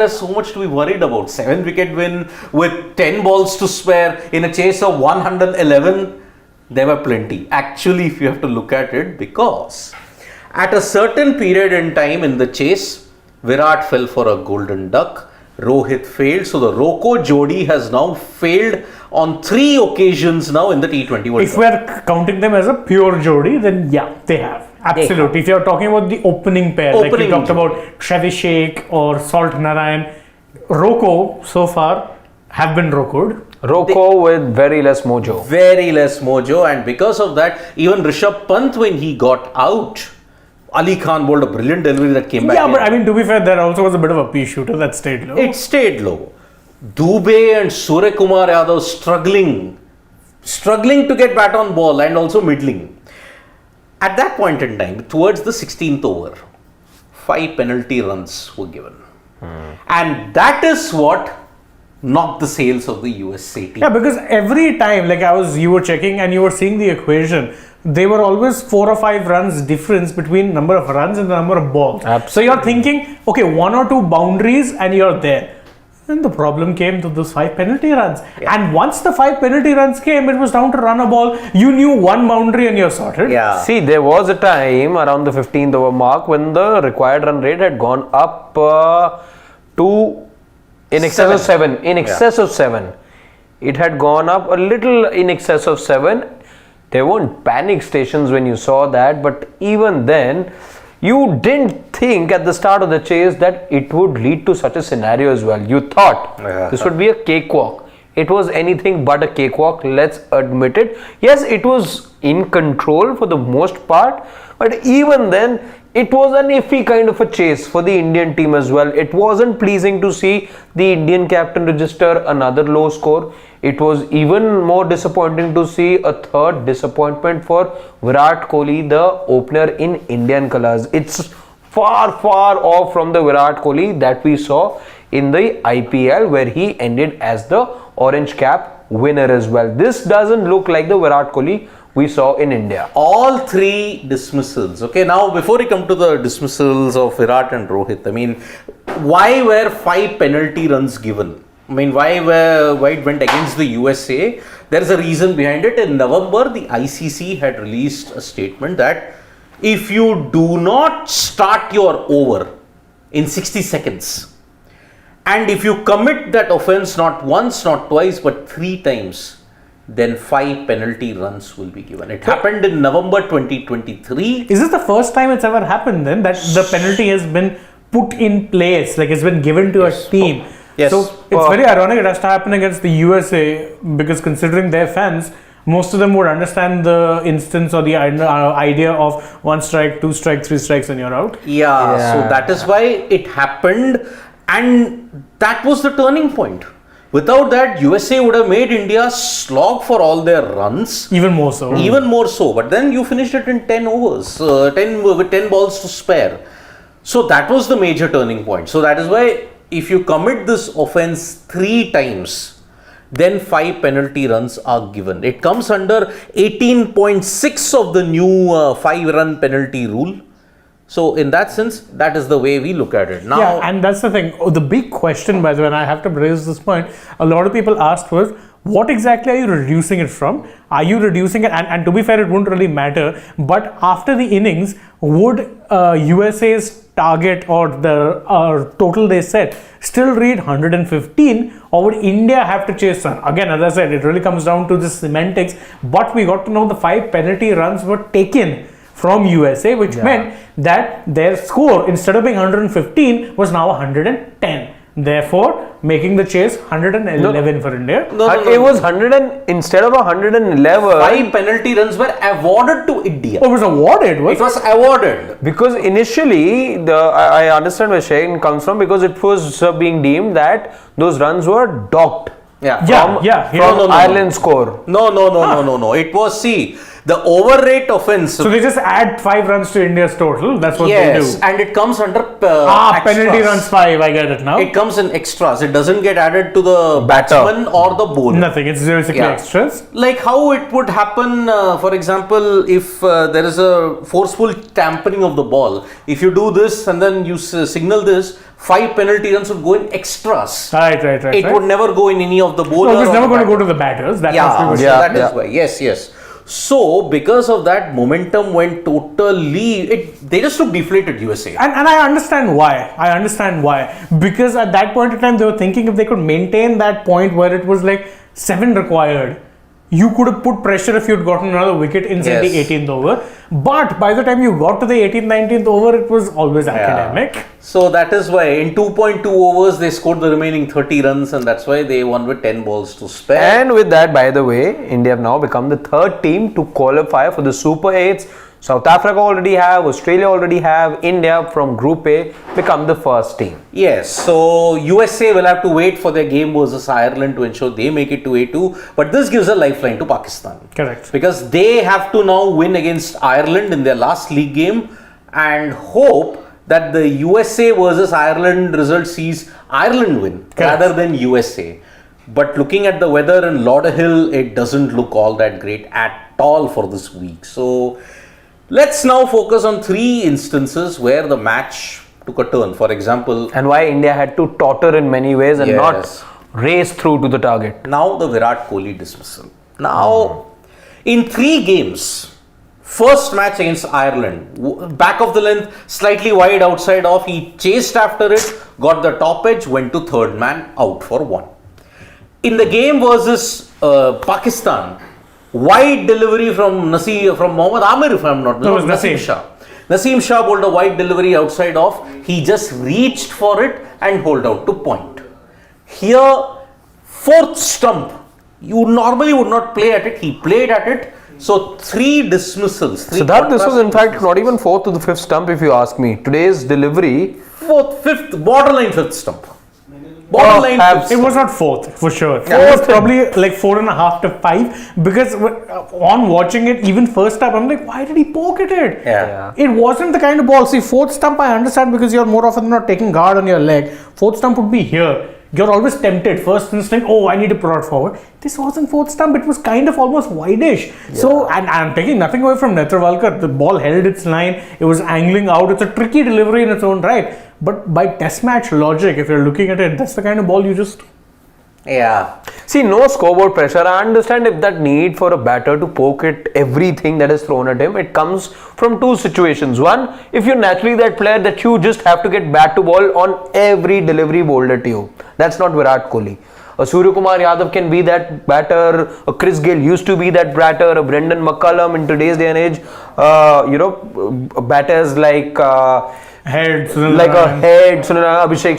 There's so much to be worried about. 7-wicket win with 10 balls to spare in a chase of 111. There were plenty. Actually, if you have to look at it, because at a certain period in time in the chase, Virat fell for a golden duck. Rohit failed. So the Roko Jodi has now failed on 3 occasions now in the T20 World Cup. If we're counting them as a pure Jodi, then yeah, they have. Absolutely. If you're talking about the opening pair, like we talked about Travis Sheikh or Salt Narayan, Roko so far have been Rokoed. Roko with very less mojo. Very less mojo, and because of that, even Rishabh Pant, when he got out, Ali Khan bowled a brilliant delivery that came back. Yeah, but I mean, to be fair, there also was a bit of a pea shooter that stayed low. It stayed low. Dube and Suryakumar Yadav struggling to get bat on ball and also middling. At that point in time, towards the 16th over, 5 penalty runs were given. And that is what knocked the sails of the USA team. Yeah, because every time, like you were checking and you were seeing the equation, they were always 4 or 5 runs difference between number of runs and the number of balls. Absolutely. So you're thinking, okay, 1 or 2 boundaries and you're there. Then the problem came to those 5 penalty runs. Yeah. And once the 5 penalty runs came, it was down to run a ball. You knew 1 boundary and you're sorted. Yeah. See, there was a time around the 15th over mark when the required run rate had gone up to in excess of 7. In excess of 7. It had gone up a little in excess of 7. There weren't panic stations when you saw that, but even then, you didn't think at the start of the chase that it would lead to such a scenario as well. You thought this would be a cakewalk. It was anything but a cakewalk, let's admit it. Yes, it was in control for the most part, but even then, it was an iffy kind of a chase for the Indian team as well. It wasn't pleasing to see the Indian captain register another low score. It was even more disappointing to see a third disappointment for Virat Kohli, the opener in Indian colours. It's far off from the Virat Kohli that we saw in the IPL, where he ended as the orange cap winner as well. This doesn't look like the Virat Kohli we saw in India. All 3 dismissals. Okay, now before we come to the dismissals of Virat and Rohit, I mean, why were 5 penalty runs given? I mean, why it went against the USA? There is a reason behind it. In November, the ICC had released a statement that if you do not start your over in 60 seconds, and if you commit that offence not once, not twice, but 3 times, then 5 penalty runs will be given. It happened in November 2023. Is this the first time it's ever happened then that the penalty has been put in place, like it's been given to a team? Yes. So it's very ironic it has to happen against the USA, because considering their fans, most of them would understand the instance or the idea of 1 strike, 2 strike, 3 strikes and you're out. Yeah, so that is why it happened, and that was the turning point. Without that, USA would have made India slog for all their runs. Even more so. Even more so. But then you finished it in 10 overs, with 10 balls to spare. So that was the major turning point. So that is why if you commit this offence 3 times, then 5 penalty runs are given. It comes under 18.6 of the new 5-run penalty rule. So in that sense, that is the way we look at it. Now, yeah, and that's the thing. The big question, by the way, and I have to raise this point, a lot of people asked was, what exactly are you reducing it from? Are you reducing it? And to be fair, it wouldn't really matter. But after the innings, would USA's target or the total they set still read 115, or would India have to chase some? Again, as I said, it really comes down to the semantics. But we got to know the 5 penalty runs were taken from USA, which meant that their score, instead of being 115, was now 110. Therefore, making the chase 111 for India. It was 100 instead of 111. 5 penalty runs were awarded to India. Oh, it was awarded? It was awarded. Because initially, I understand where Shane comes from, because it was being deemed that those runs were docked. From Ireland's score. No. It was, see, The over rate offense. So they just add 5 runs to India's total. That's what they do. And it comes under penalty extras. runs 5. I get it now. It comes in extras. It doesn't get added to the Batter. batsman or the bowler. Nothing. It's basically extras. Like how it would happen, for example, if there is a forceful tampering of the ball. If you do this and then you signal this, 5 penalty runs would go in extras. Right. It would never go in any of the bowler. No, it's or never the going to go batter. to the batters. That Yeah, must be so what- that is why. Yes. So because of that, momentum went totally. They just look deflated, USA. And I understand why. Because at that point in time, they were thinking if they could maintain that point where it was like 7 required, you could have put pressure if you'd gotten another wicket inside the 18th over. But by the time you got to the 18th, 19th over, it was always academic. So that is why in 2.2 overs, they scored the remaining 30 runs, and that's why they won with 10 balls to spare. And with that, by the way, India have now become the 3rd team to qualify for the Super 8s. South Africa already have, Australia already have, India from Group A become the first team. Yes, so USA will have to wait for their game versus Ireland to ensure they make it to A2. But this gives a lifeline to Pakistan. Correct. Because they have to now win against Ireland in their last league game and hope that the USA versus Ireland result sees Ireland win rather than USA. But looking at the weather in Lauderhill, it doesn't look all that great at all for this week. So let's now focus on 3 instances where the match took a turn. For example, And why India had to totter in many ways and not race through to the target. now the Virat Kohli dismissal. Now, in 3 games, first match against Ireland, back of the length, slightly wide outside off, he chased after it, got the top edge, went to third man, out for 1. In the game versus Pakistan, wide delivery from Mohammad Amir, if I'm not mistaken. No, it was Naseem Shah. Naseem Shah bowled a wide delivery outside off. He just reached for it and holed out to point. Here, 4th stump. You normally would not play at it. He played at it. So 3 dismissals. So that this was in fact not even 4th to the 5th stump if you ask me. Today's delivery. 4th, 5th, borderline 5th stump. Borderline. It was not 4th for sure. 4th was probably like 4.5 to 5 because on watching it, even first stump, I'm like, why did he poke at it? Yeah. It wasn't the kind of ball. See, 4th stump, I understand because you're more often not taking guard on your leg. 4th stump would be here. You're always tempted. First instinct, oh, I need to prod forward. This wasn't 4th stump. It was kind of almost wideish. So, and I'm taking nothing away from Netravalkar. The ball held its line. It was angling out. It's a tricky delivery in its own right. But by test match logic, if you're looking at it, that's the kind of ball you just... Yeah. See, no scoreboard pressure. I understand if that need for a batter to poke at everything that is thrown at him, it comes from 2 situations. One, if you're naturally that player that you just have to get bat to ball on every delivery bowled at you. That's not Virat Kohli. A Suryakumar Yadav can be that batter. A Chris Gayle used to be that batter. A Brendan McCullum in today's day and age. Batters like... Abhishek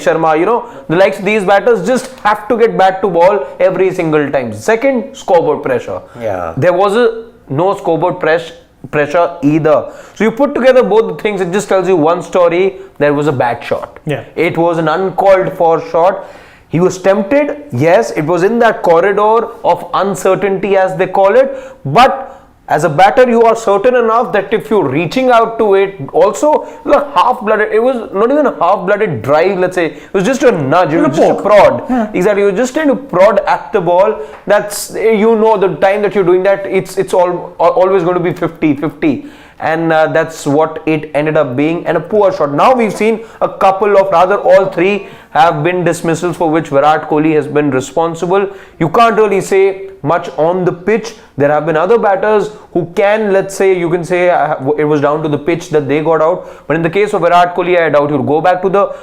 Sharma, the likes of these batters just have to get bat to ball every single time. Second, scoreboard pressure. Yeah. There was no scoreboard pressure either. So you put together both the things, it just tells you one story. There was a bad shot. Yeah. It was an uncalled for shot. He was tempted. Yes, it was in that corridor of uncertainty as they call it. But as a batter, you are certain enough that if you're reaching out to it, also half-blooded, it was not even a half-blooded drive, let's say, it was just a nudge, it was just a prod. Yeah. Exactly, you're just trying to prod at the ball. That's, the time that you're doing that, it's always going to be 50-50. And that's what it ended up being, and a poor shot. Now we've seen a couple of, rather all 3 have been dismissals for which Virat Kohli has been responsible. You can't really say much on the pitch. There have been other batters who can, let's say, you can say it was down to the pitch that they got out. But in the case of Virat Kohli, I doubt he'll go back to the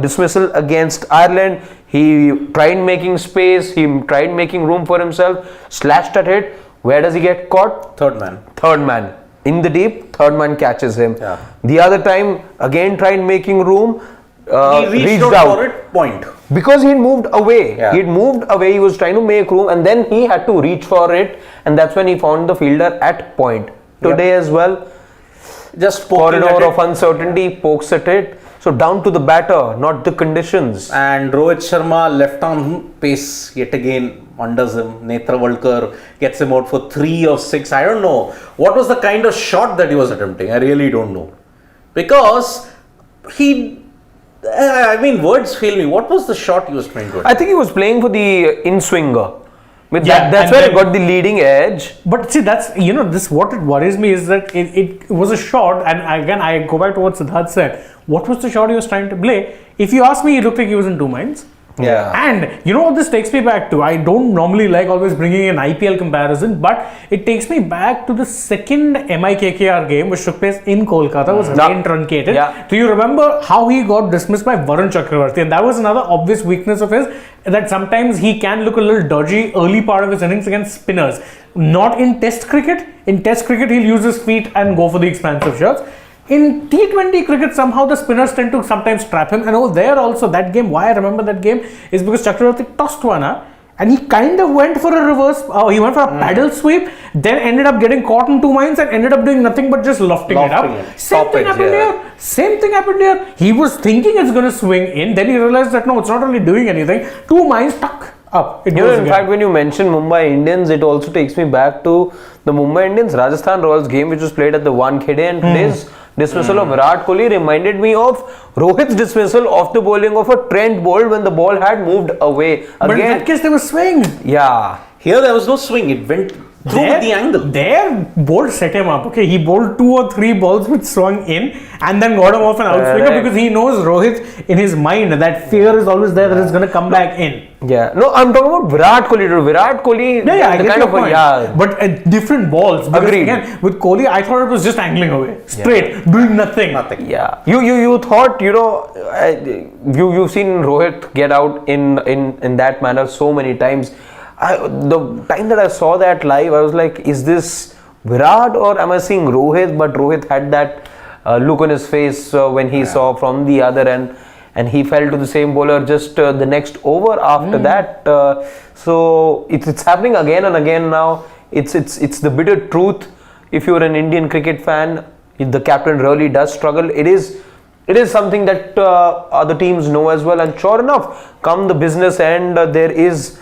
dismissal against Ireland. He tried making space, he tried making room for himself, slashed at it. Where does he get caught? Third man. Third man. In the deep, third man catches him. Yeah. The other time, again tried making room. He reached out for it, point. Because he had moved away. Yeah. He had moved away, he was trying to make room, and then he had to reach for it, and that's when he found the fielder at point. Today as well, just corridor of uncertainty, pokes at it. So down to the batter, not the conditions. And Rohit Sharma left arm pace yet again unders him. Netravalkar gets him out for 3 or 6. I don't know what was the kind of shot that he was attempting. I really don't know, because words fail me. What was the shot he was trying to attempt? I think he was playing for the in-swinger. Yeah, That's where it got the leading edge. But see, that's, this, what it worries me is that it was a shot, and again, I go back to what Siddharth said. What was the shot he was trying to play? If you ask me, he looked like he was in two minds. Yeah. And you know what this takes me back to? I don't normally like always bringing an IPL comparison, but it takes me back to the second MI-KKR game which took place in Kolkata. It was rain truncated. Yeah. Do you remember how he got dismissed by Varun Chakravarti? And that was another obvious weakness of his, that sometimes he can look a little dodgy early part of his innings against spinners. Not in test cricket. In test cricket, he'll use his feet and go for the expansive shots. In T20 cricket, somehow the spinners tend to sometimes trap him. And over there also, that game, why I remember that game is because Chakravarti tossed one up and he kind of went for a reverse, he went for a paddle sweep, then ended up getting caught in two minds and ended up doing nothing but just lofting it up. Same thing happened here. He was thinking it's going to swing in, then he realized that no, it's not really doing anything. Two minds stuck up. In fact, when you mention Mumbai Indians, it also takes me back to the Mumbai Indians Rajasthan Royals game, which was played at the Wankhede, and today's dismissal of Virat Kohli reminded me of Rohit's dismissal of the bowling of a Trent Bolt when the ball had moved away. Again, but in that case, there was swing. Yeah. Here there was no swing. It went through with the angle. There, Bolt set him up. Okay, he bowled 2 or 3 balls which swung in and then got him off an outswinger because he knows Rohit in his mind, that fear is always there that it's going to come back in. Yeah, no, I'm talking about Virat Kohli. Virat Kohli, I get kind your of point. But different balls. Agreed. Again, with Kohli, I thought it was just angling away, straight, doing nothing. Yeah, you thought, you've seen Rohit get out in that manner so many times. The time that I saw that live, I was like, is this Virat or am I seeing Rohit? But Rohit had that look on his face when he saw from the other end, and he fell to the same bowler just the next over after that. So it's happening again and again now. It's the bitter truth. If you're an Indian cricket fan, if the captain really does struggle, it is something that other teams know as well. And sure enough, come the business end, there is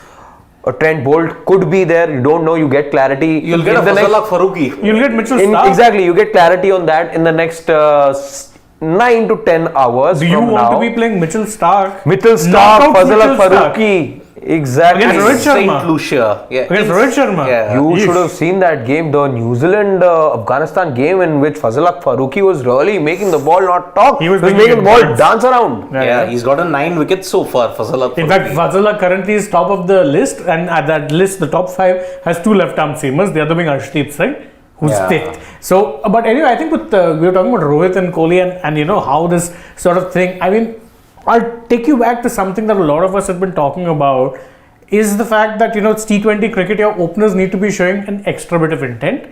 a Trent Bolt could be there. You don't know. You get clarity. You'll get a Fazalak Farooqi. You'll get Mitchell Starc. Exactly. You get clarity on that in the next 9 to 10 hours. Do you want to be playing Mitchell Starc? Fazalak Farooqi. Exactly. Against Rohit Sharma. Saint Lucia. Yeah. Against Rohit Sharma. Yeah. You should have seen that game, the New Zealand Afghanistan game, in which Fazalak Farooqi was really making the ball not talk. He was making the ball dance around. Yeah, he's gotten 9 wickets so far. Fazalak Farooqi. In fact, Fazalak currently is top of the list, and at that list, the top 5 has 2 left-arm seamers. The other being Arshdeep Singh, who's 5th. So, but anyway, I think with we were talking about Rohit and Kohli and how this sort of thing. I mean, I'll take you back to something that a lot of us have been talking about. Is the fact that it's T20 cricket, your openers need to be showing an extra bit of intent.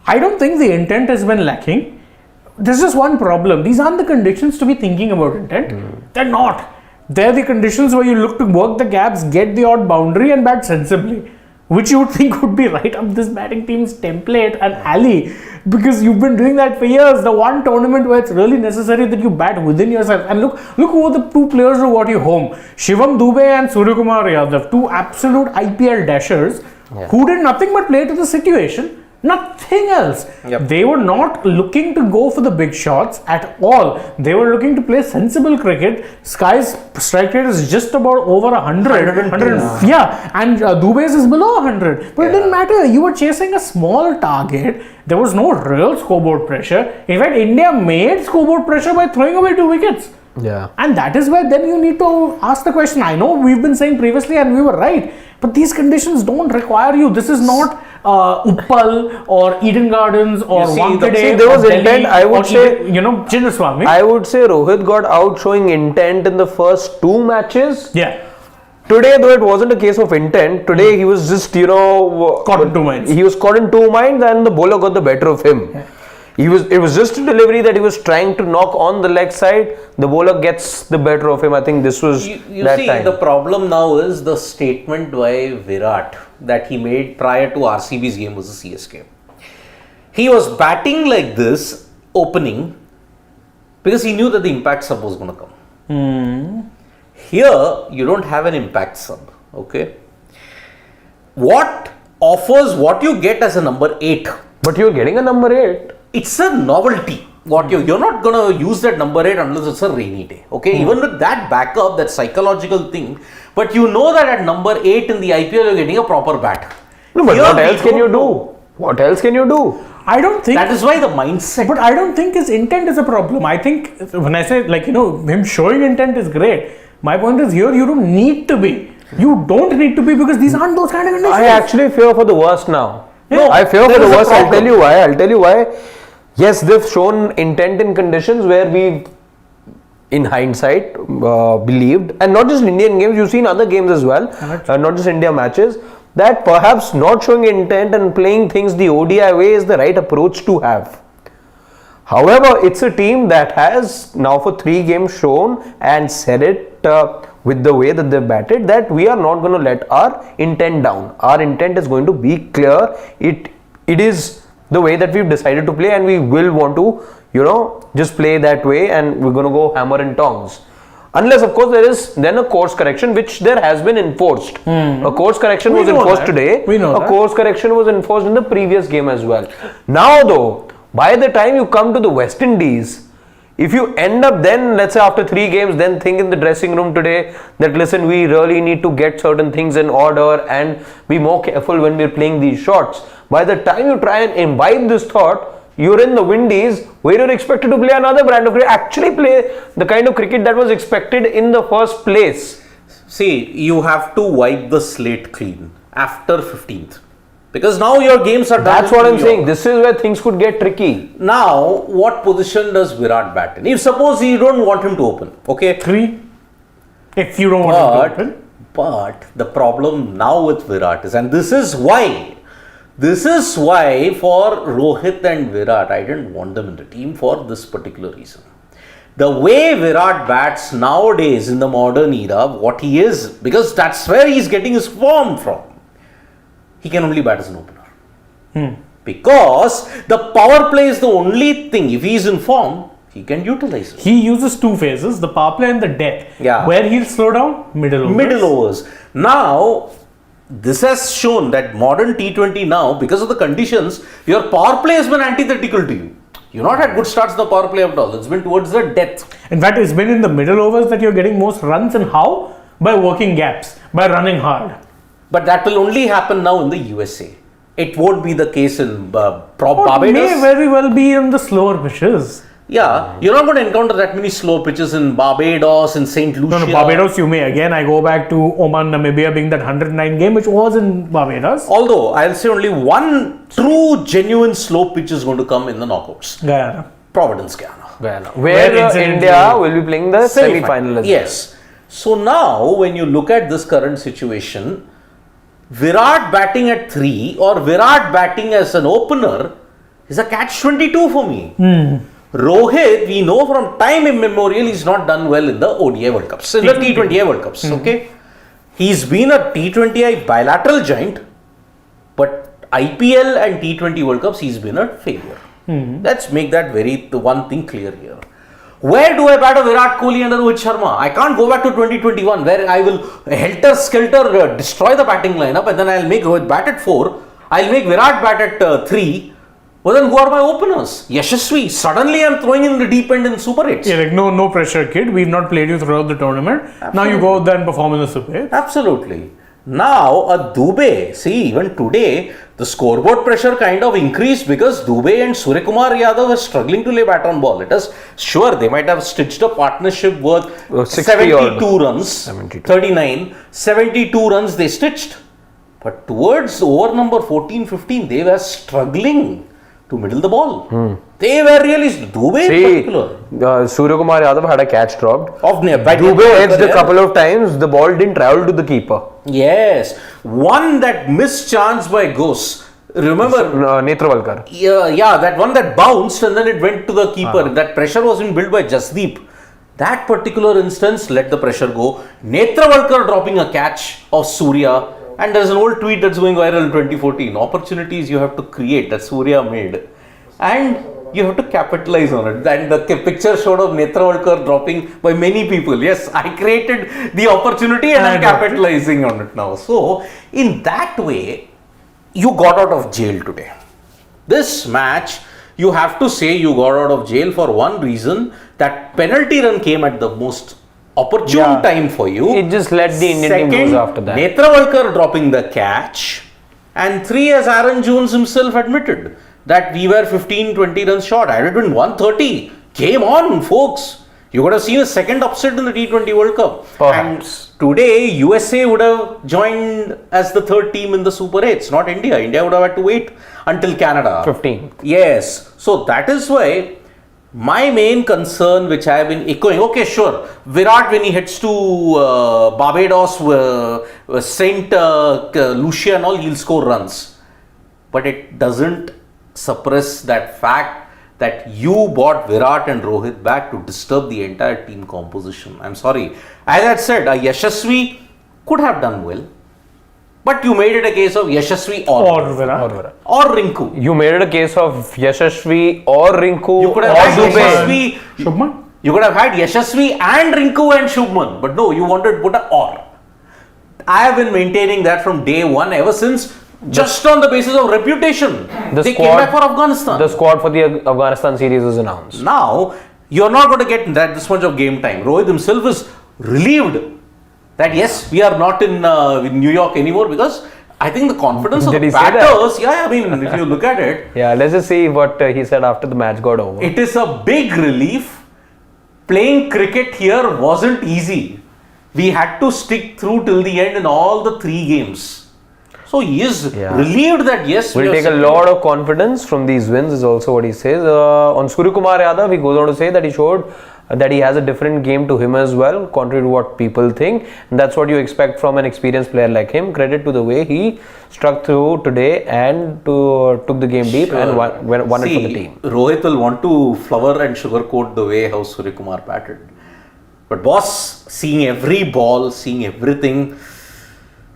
I don't think the intent has been lacking. There's just one problem. These aren't the conditions to be thinking about intent. They're not. They're the conditions where you look to work the gaps, get the odd boundary and bat sensibly, which you would think would be right up this batting team's template and alley, because you've been doing that for years. The one tournament where it's really necessary that you bat within yourself. And look who are the 2 players who got you home. Shivam Dube and Suryakumar Yadav, 2 absolute IPL dashers who did nothing but play to the situation. Nothing else. Yep. They were not looking to go for the big shots at all. They were looking to play sensible cricket. Sky's strike rate is just about over 100. 100 yeah, and Dube's is below 100. But it didn't matter. You were chasing a small target. There was no real scoreboard pressure. In fact, India made scoreboard pressure by throwing away 2 wickets. Yeah. And that is where then you need to ask the question. I know we've been saying previously and we were right, but these conditions don't require you. This is not Uppal or Eden Gardens or Wankhede. There was intent. I would say, Chinnaswamy. I would say Rohit got out showing intent in the first 2 matches. Yeah. Today, though, it wasn't a case of intent. Today, he was just, caught in 2 minds. He was caught in 2 minds and the bowler got the better of him. Yeah. It was just a delivery that he was trying to knock on the leg side. The bowler gets the better of him. I think this was you that see, time. The problem now is the statement by Virat that he made prior to RCB's game was the CSK. He was batting like this, opening, because he knew that the impact sub was going to come. Here, you don't have an impact sub. Okay. What you get as a number 8? But you're getting a number 8. It's a novelty. You're not going to use that number 8 unless it's a rainy day. Okay. Even with that backup, that psychological thing, but you know that at number 8 in the IPL, you're getting a proper bat. No, but Here, what else can you do? What else can you do? I don't think that is why the mindset. But I don't think his intent is a problem. I think when I say him showing intent is great. My point is here you don't need to be. You don't need to be because these aren't those kind of conditions. I actually fear for the worst now. No, I fear for there the is a worst. I'll problem. tell you why. Yes, they've shown intent in conditions where we, in hindsight, believed, and not just Indian games, you've seen other games as well, not just India matches, that perhaps not showing intent and playing things the ODI way is the right approach to have. However, it's a team that has now for 3 games shown and said it with the way that they've batted that we are not going to let our intent down. Our intent is going to be clear. It is the way that we've decided to play, and we will want to, just play that way, and we're going to go hammer and tongs. Unless, of course, there is then a course correction, which there has been enforced. A course correction was enforced today. We know a course correction was enforced in the previous game as well. Now, though, by the time you come to the West Indies, if you end up then, let's say after 3 games, then think in the dressing room today that listen, we really need to get certain things in order and be more careful when we're playing these shots. By the time you try and imbibe this thought, you're in the Windies where you're expected to play another brand of cricket, actually play the kind of cricket that was expected in the first place. See, you have to wipe the slate clean after 15th. Because now your games are done. That's what I'm saying. This is where things could get tricky. Now, what position does Virat bat in? If suppose you don't want him to open, okay? 3. If you don't want him to open. But the problem now with Virat is, and this is why for Rohit and Virat, I didn't want them in the team for this particular reason. The way Virat bats nowadays in the modern era, what he is, because that's where he's getting his form from. He can only bat as an opener. Because the power play is the only thing, if he's in form, he can utilize it. He uses 2 phases, the power play and the death. Yeah. Where he'll slow down, middle overs. Now, this has shown that modern T20 now, because of the conditions, your power play has been antithetical to you. You've not had good starts in the power play at all. It's been towards the death. In fact, it's been in the middle overs that you're getting most runs, and how? By working gaps, by running hard. But that will only happen now in the USA. It won't be the case in Barbados. It may very well be in the slower pitches. Yeah, you're not going to encounter that many slow pitches in Barbados, in St. Lucia. No, Barbados you may. Again, I go back to Oman, Namibia being that 109 game, which was in Barbados. Although, I'll say only one true, genuine slow pitch is going to come in the knockouts. Guyana. Providence, Guyana. Where India will be playing the semi-final. Yes. So now, when you look at this current situation, Virat batting at 3 or Virat batting as an opener is a catch-22 for me. Rohit, we know from time immemorial, he's not done well in the ODI World Cups, in the T20I World Cups, okay? He's been a T20I bilateral giant, but IPL and T20 World Cups, he's been a failure. Let's make that the one thing clear here. Where do I bat a Virat Kohli and a Rohit Sharma? I can't go back to 2021 where I will helter-skelter destroy the batting lineup and then I'll make Rohit bat at 4. I'll make Virat bat at 3. Well, then who are my openers? Yashasvi. Suddenly I'm throwing in the deep end in Super 8s. Yeah, like no pressure, kid. We've not played you throughout the tournament. Absolutely. Now you go out there and perform in the Super 8. Absolutely. Now a Dube, see, even today the scoreboard pressure kind of increased because Dube and Suryakumar Yadav were struggling to lay bat on ball. It is sure they might have stitched a partnership worth 72 runs, 39, 72 runs they stitched. But towards over number 14-15, they were struggling to middle the ball. They were really, Dube in particular. Suryakumar Yadav had a catch dropped. Dube edged a couple of times, the ball didn't travel to the keeper. Yes, one that missed chance by Ghosh. Remember? Netravalkar. Yeah, that one that bounced and then it went to the keeper. That pressure wasn't built by Jasdeep. That particular instance let the pressure go. Netravalkar dropping a catch of Surya. And there's an old tweet that's going viral in 2014. Opportunities you have to create that Surya made. And you have to capitalize on it. And the picture showed of Netrawalkar dropping by many people. Yes, I created the opportunity and I'm capitalizing on it now. So, in that way, you got out of jail today. This match, you have to say you got out of jail for one reason, that penalty run came at the most opportune time for you. It just let the Indian team lose after that. Netrawalkar dropping the catch. And 3, as Aaron Jones himself admitted, that we were 15-20 runs short. I had been 130. Game on, folks. You could have seen a second upset in the T20 World Cup. Perhaps. And today, USA would have joined as the third team in the Super 8s, not India. India would have had to wait until Canada. 15. Yes. So that is why my main concern, which I have been echoing, okay, sure, Virat when he heads to Barbados, Saint Lucia and all, he'll score runs. But it doesn't suppress that fact that you bought Virat and Rohit back to disturb the entire team composition. I'm sorry. As I said, Yashasvi could have done well. But you made it a case of Yashasvi or Virat. Or Rinku. You made it a case of Yashasvi or Rinku You could have or had Dube. Shubman? You could have had Yashasvi and Rinku and Shubman. But no, you wanted to put a or. I have been maintaining that from day one, ever since, just on the basis of reputation. They came back for Afghanistan. The squad for the Afghanistan series is announced. Now, you're not going to get this much of game time. Rohit himself is relieved that yes, we are not in New York anymore, because I think the confidence of the batters, I mean, if you look at it. Yeah, let's just see what he said after the match got over. It is a big relief. Playing cricket here wasn't easy. We had to stick through till the end in all the 3 games. So he is relieved that yes, we'll take a lot of confidence from these wins, is also what he says. On Suryakumar Yadav, he goes on to say that he showed that he has a different game to him as well, contrary to what people think. And that's what you expect from an experienced player like him. Credit to the way he struck through today and took the game deep and won it for the team. Rohit will want to flower and sugarcoat the way how Suryakumar batted. But boss, seeing every ball, seeing everything,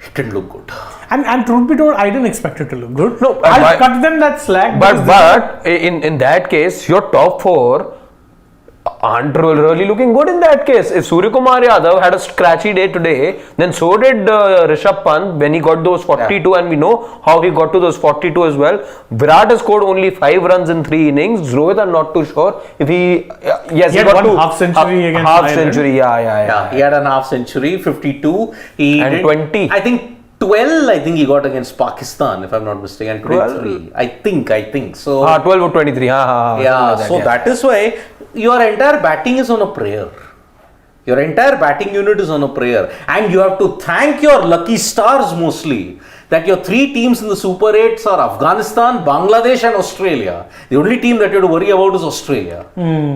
it didn't look good. And truth be told, I didn't expect it to look good. No, I'll cut them that slack. But in that case, your top 4 aren't really looking good in that case. If Suryakumar Yadav had a scratchy day today, then so did Rishabh Pant when he got those 42, and we know how he got to those 42 as well. Virat has scored only 5 runs in 3 innings. Rohit, I'm not too sure if he got one half century against Ireland. Yeah. He had an half century, 52. And 20. I think 12, he got against Pakistan, if I'm not mistaken. 23. I think. So 12 or 23. That is why your entire batting is on a prayer. Your entire batting unit is on a prayer. And you have to thank your lucky stars mostly that your 3 teams in the Super 8s are Afghanistan, Bangladesh and Australia. The only team that you have to worry about is Australia.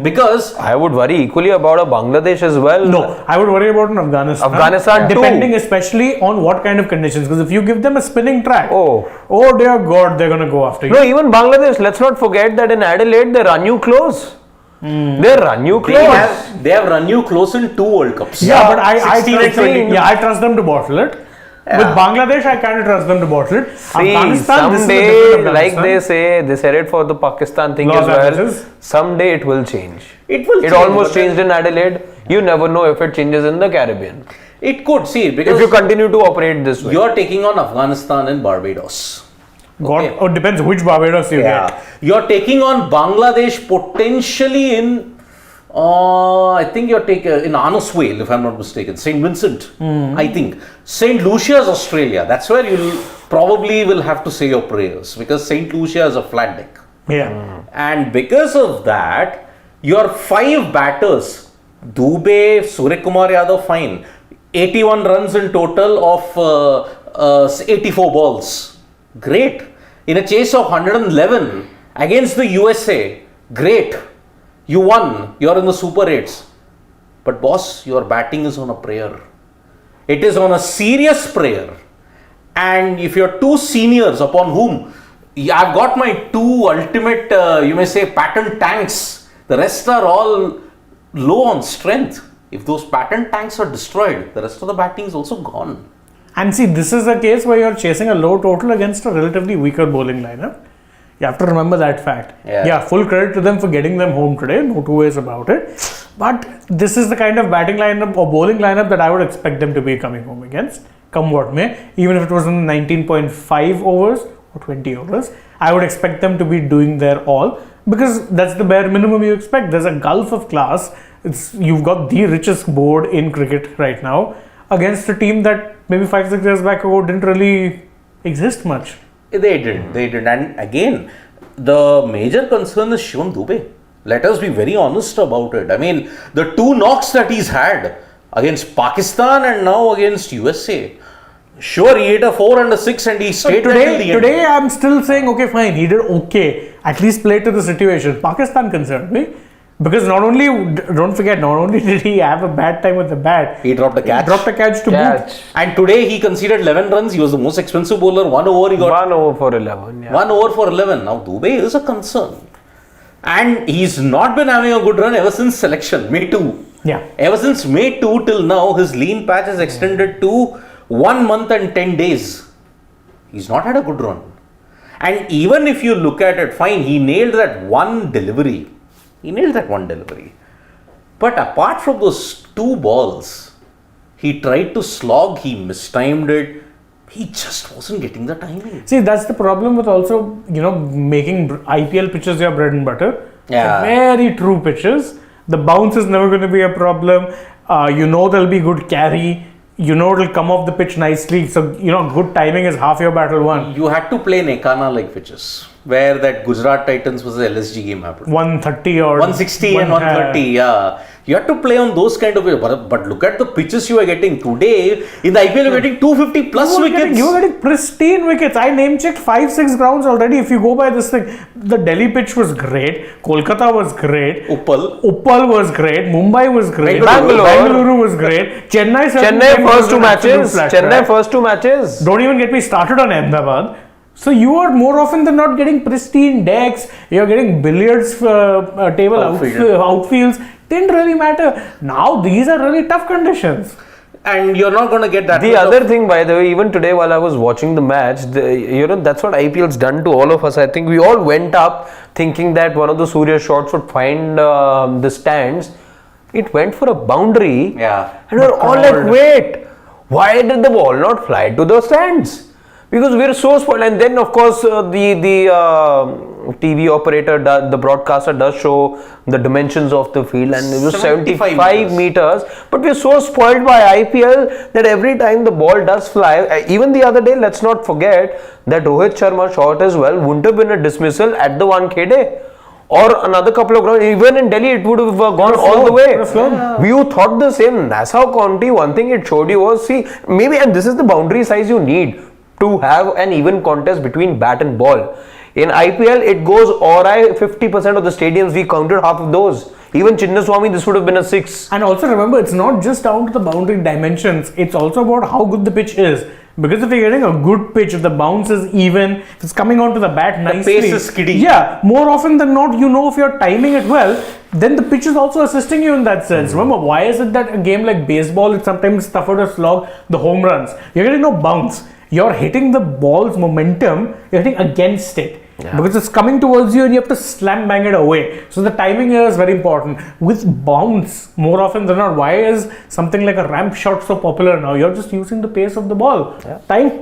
Because I would worry equally about a Bangladesh as well. No, I would worry about an Afghanistan. Depending especially on what kind of conditions. Because if you give them a spinning track, oh dear God, they're going to go after you. No, even Bangladesh, let's not forget that in Adelaide, they run you close. They run you close. They have run you close in 2 World Cups. Yeah, but I trust them to bottle it. Yeah. With Bangladesh, I kind of trust them to bottle it. See, someday, like they said it for the Pakistan thing as well. Someday it will change. It almost changed in Adelaide. You never know if it changes in the Caribbean. It could, see, because if you continue to operate this way. You are taking on Afghanistan and Barbados. It depends which Barbados you get. You're taking on Bangladesh potentially in I think you're taking in Anus Whale, if I'm not mistaken, St. Vincent, I think. St. Lucia's Australia, that's where you'll probably will have to say your prayers, because St. Lucia is a flat deck. And because of that, your 5 batters, Dube, Suryakumar Yadav, fine. 81 runs in total of 84 balls. Great. In a chase of 111 against the USA, great. You won, you're in the Super 8s. But boss, your batting is on a prayer. It is on a serious prayer. And if you're 2 seniors upon whom I've got my 2 ultimate, you may say, patent tanks, the rest are all low on strength. If those patent tanks are destroyed, the rest of the batting is also gone. And see, this is a case where you're chasing a low total against a relatively weaker bowling lineup. You have to remember that fact. Yeah, full credit to them for getting them home today. No two ways about it. But this is the kind of batting lineup or bowling lineup that I would expect them to be coming home against, come what may. Even if it was in 19.5 overs or 20 overs, I would expect them to be doing their all, because that's the bare minimum you expect. There's a gulf of class. You've got the richest board in cricket right now against a team that maybe 5-6 years back ago didn't really exist much. They didn't. And again, the major concern is Shivam Dube. Let us be very honest about it. I mean, the two knocks that he's had against Pakistan and now against USA. Sure, he hit a 4 and a 6 and he stayed till the end. Today, I'm still saying, okay, fine, he did okay. At least play to the situation. Pakistan concerned me. Because not only did he have a bad time with the bat, he dropped a catch. To boot. And today he conceded 11 runs. He was the most expensive bowler. 1 over he got. 1 over for 11. Yeah. 1 over for 11. Now Dube is a concern. And he's not been having a good run ever since selection, May 2. Yeah. Ever since May 2 till now, his lean patch has extended to 1 month and 10 days. He's not had a good run. And even if you look at it, fine, he nailed that one delivery. But apart from those two balls, he tried to slog, he mistimed it. He just wasn't getting the timing. See, that's the problem with also, making IPL pitches your bread and butter. Yeah. Very true pitches. The bounce is never going to be a problem. There'll be good carry. It'll come off the pitch nicely. So, good timing is half your battle won. You had to play Nekana like pitches, where that Gujarat Titans was the LSG game happened. 130 or 160 and 130, yeah. You have to play on those kind of, but look at the pitches you are getting today. In the IPL, you're getting 250 plus wickets. You were getting pristine wickets. I name checked 5-6 grounds already. If you go by this thing, the Delhi pitch was great. Kolkata was great. Uppal was great. Mumbai was great. Bangalore was great. Chennai first two matches. Don't even get me started on Ahmedabad. So you are more often than not getting pristine decks. You're getting billiards table outfields. Didn't really matter. Now these are really tough conditions. And you're not going to get that. The other thing, by the way, even today while I was watching the match, that's what IPL's done to all of us. I think we all went up thinking that one of the Surya shots would find the stands. It went for a boundary. Yeah. And we're all like, wait, why did the ball not fly to the stands? Because we're so spoiled. And then, of course, the TV operator, the broadcaster does show the dimensions of the field, and it was 75 meters. But we're so spoiled by IPL that every time the ball does fly, even the other day, let's not forget that Rohit Sharma shot as well wouldn't have been a dismissal at the 1K day. Or another couple of grounds, even in Delhi, it would have gone all the way. You thought the same. Nassau County, one thing it showed you was, and this is the boundary size you need to have an even contest between bat and ball. In IPL, it goes awry. 50% of the stadiums, we counted half of those. Even Chinnaswamy, this would have been a 6. And also remember, it's not just down to the boundary dimensions. It's also about how good the pitch is. Because if you're getting a good pitch, if the bounce is even, if it's coming onto the bat nicely. The pace is skiddy. Yeah, more often than not, if you're timing it well, then the pitch is also assisting you in that sense. Remember, why is it that a game like baseball, it's sometimes tougher to slog the home runs? You're getting no bounce. You're hitting the ball's momentum, you're hitting against it. Yeah. Because it's coming towards you and you have to slam bang it away. So the timing here is very important. With bounce, more often than not, why is something like a ramp shot so popular now? You're just using the pace of the ball. Yeah. Time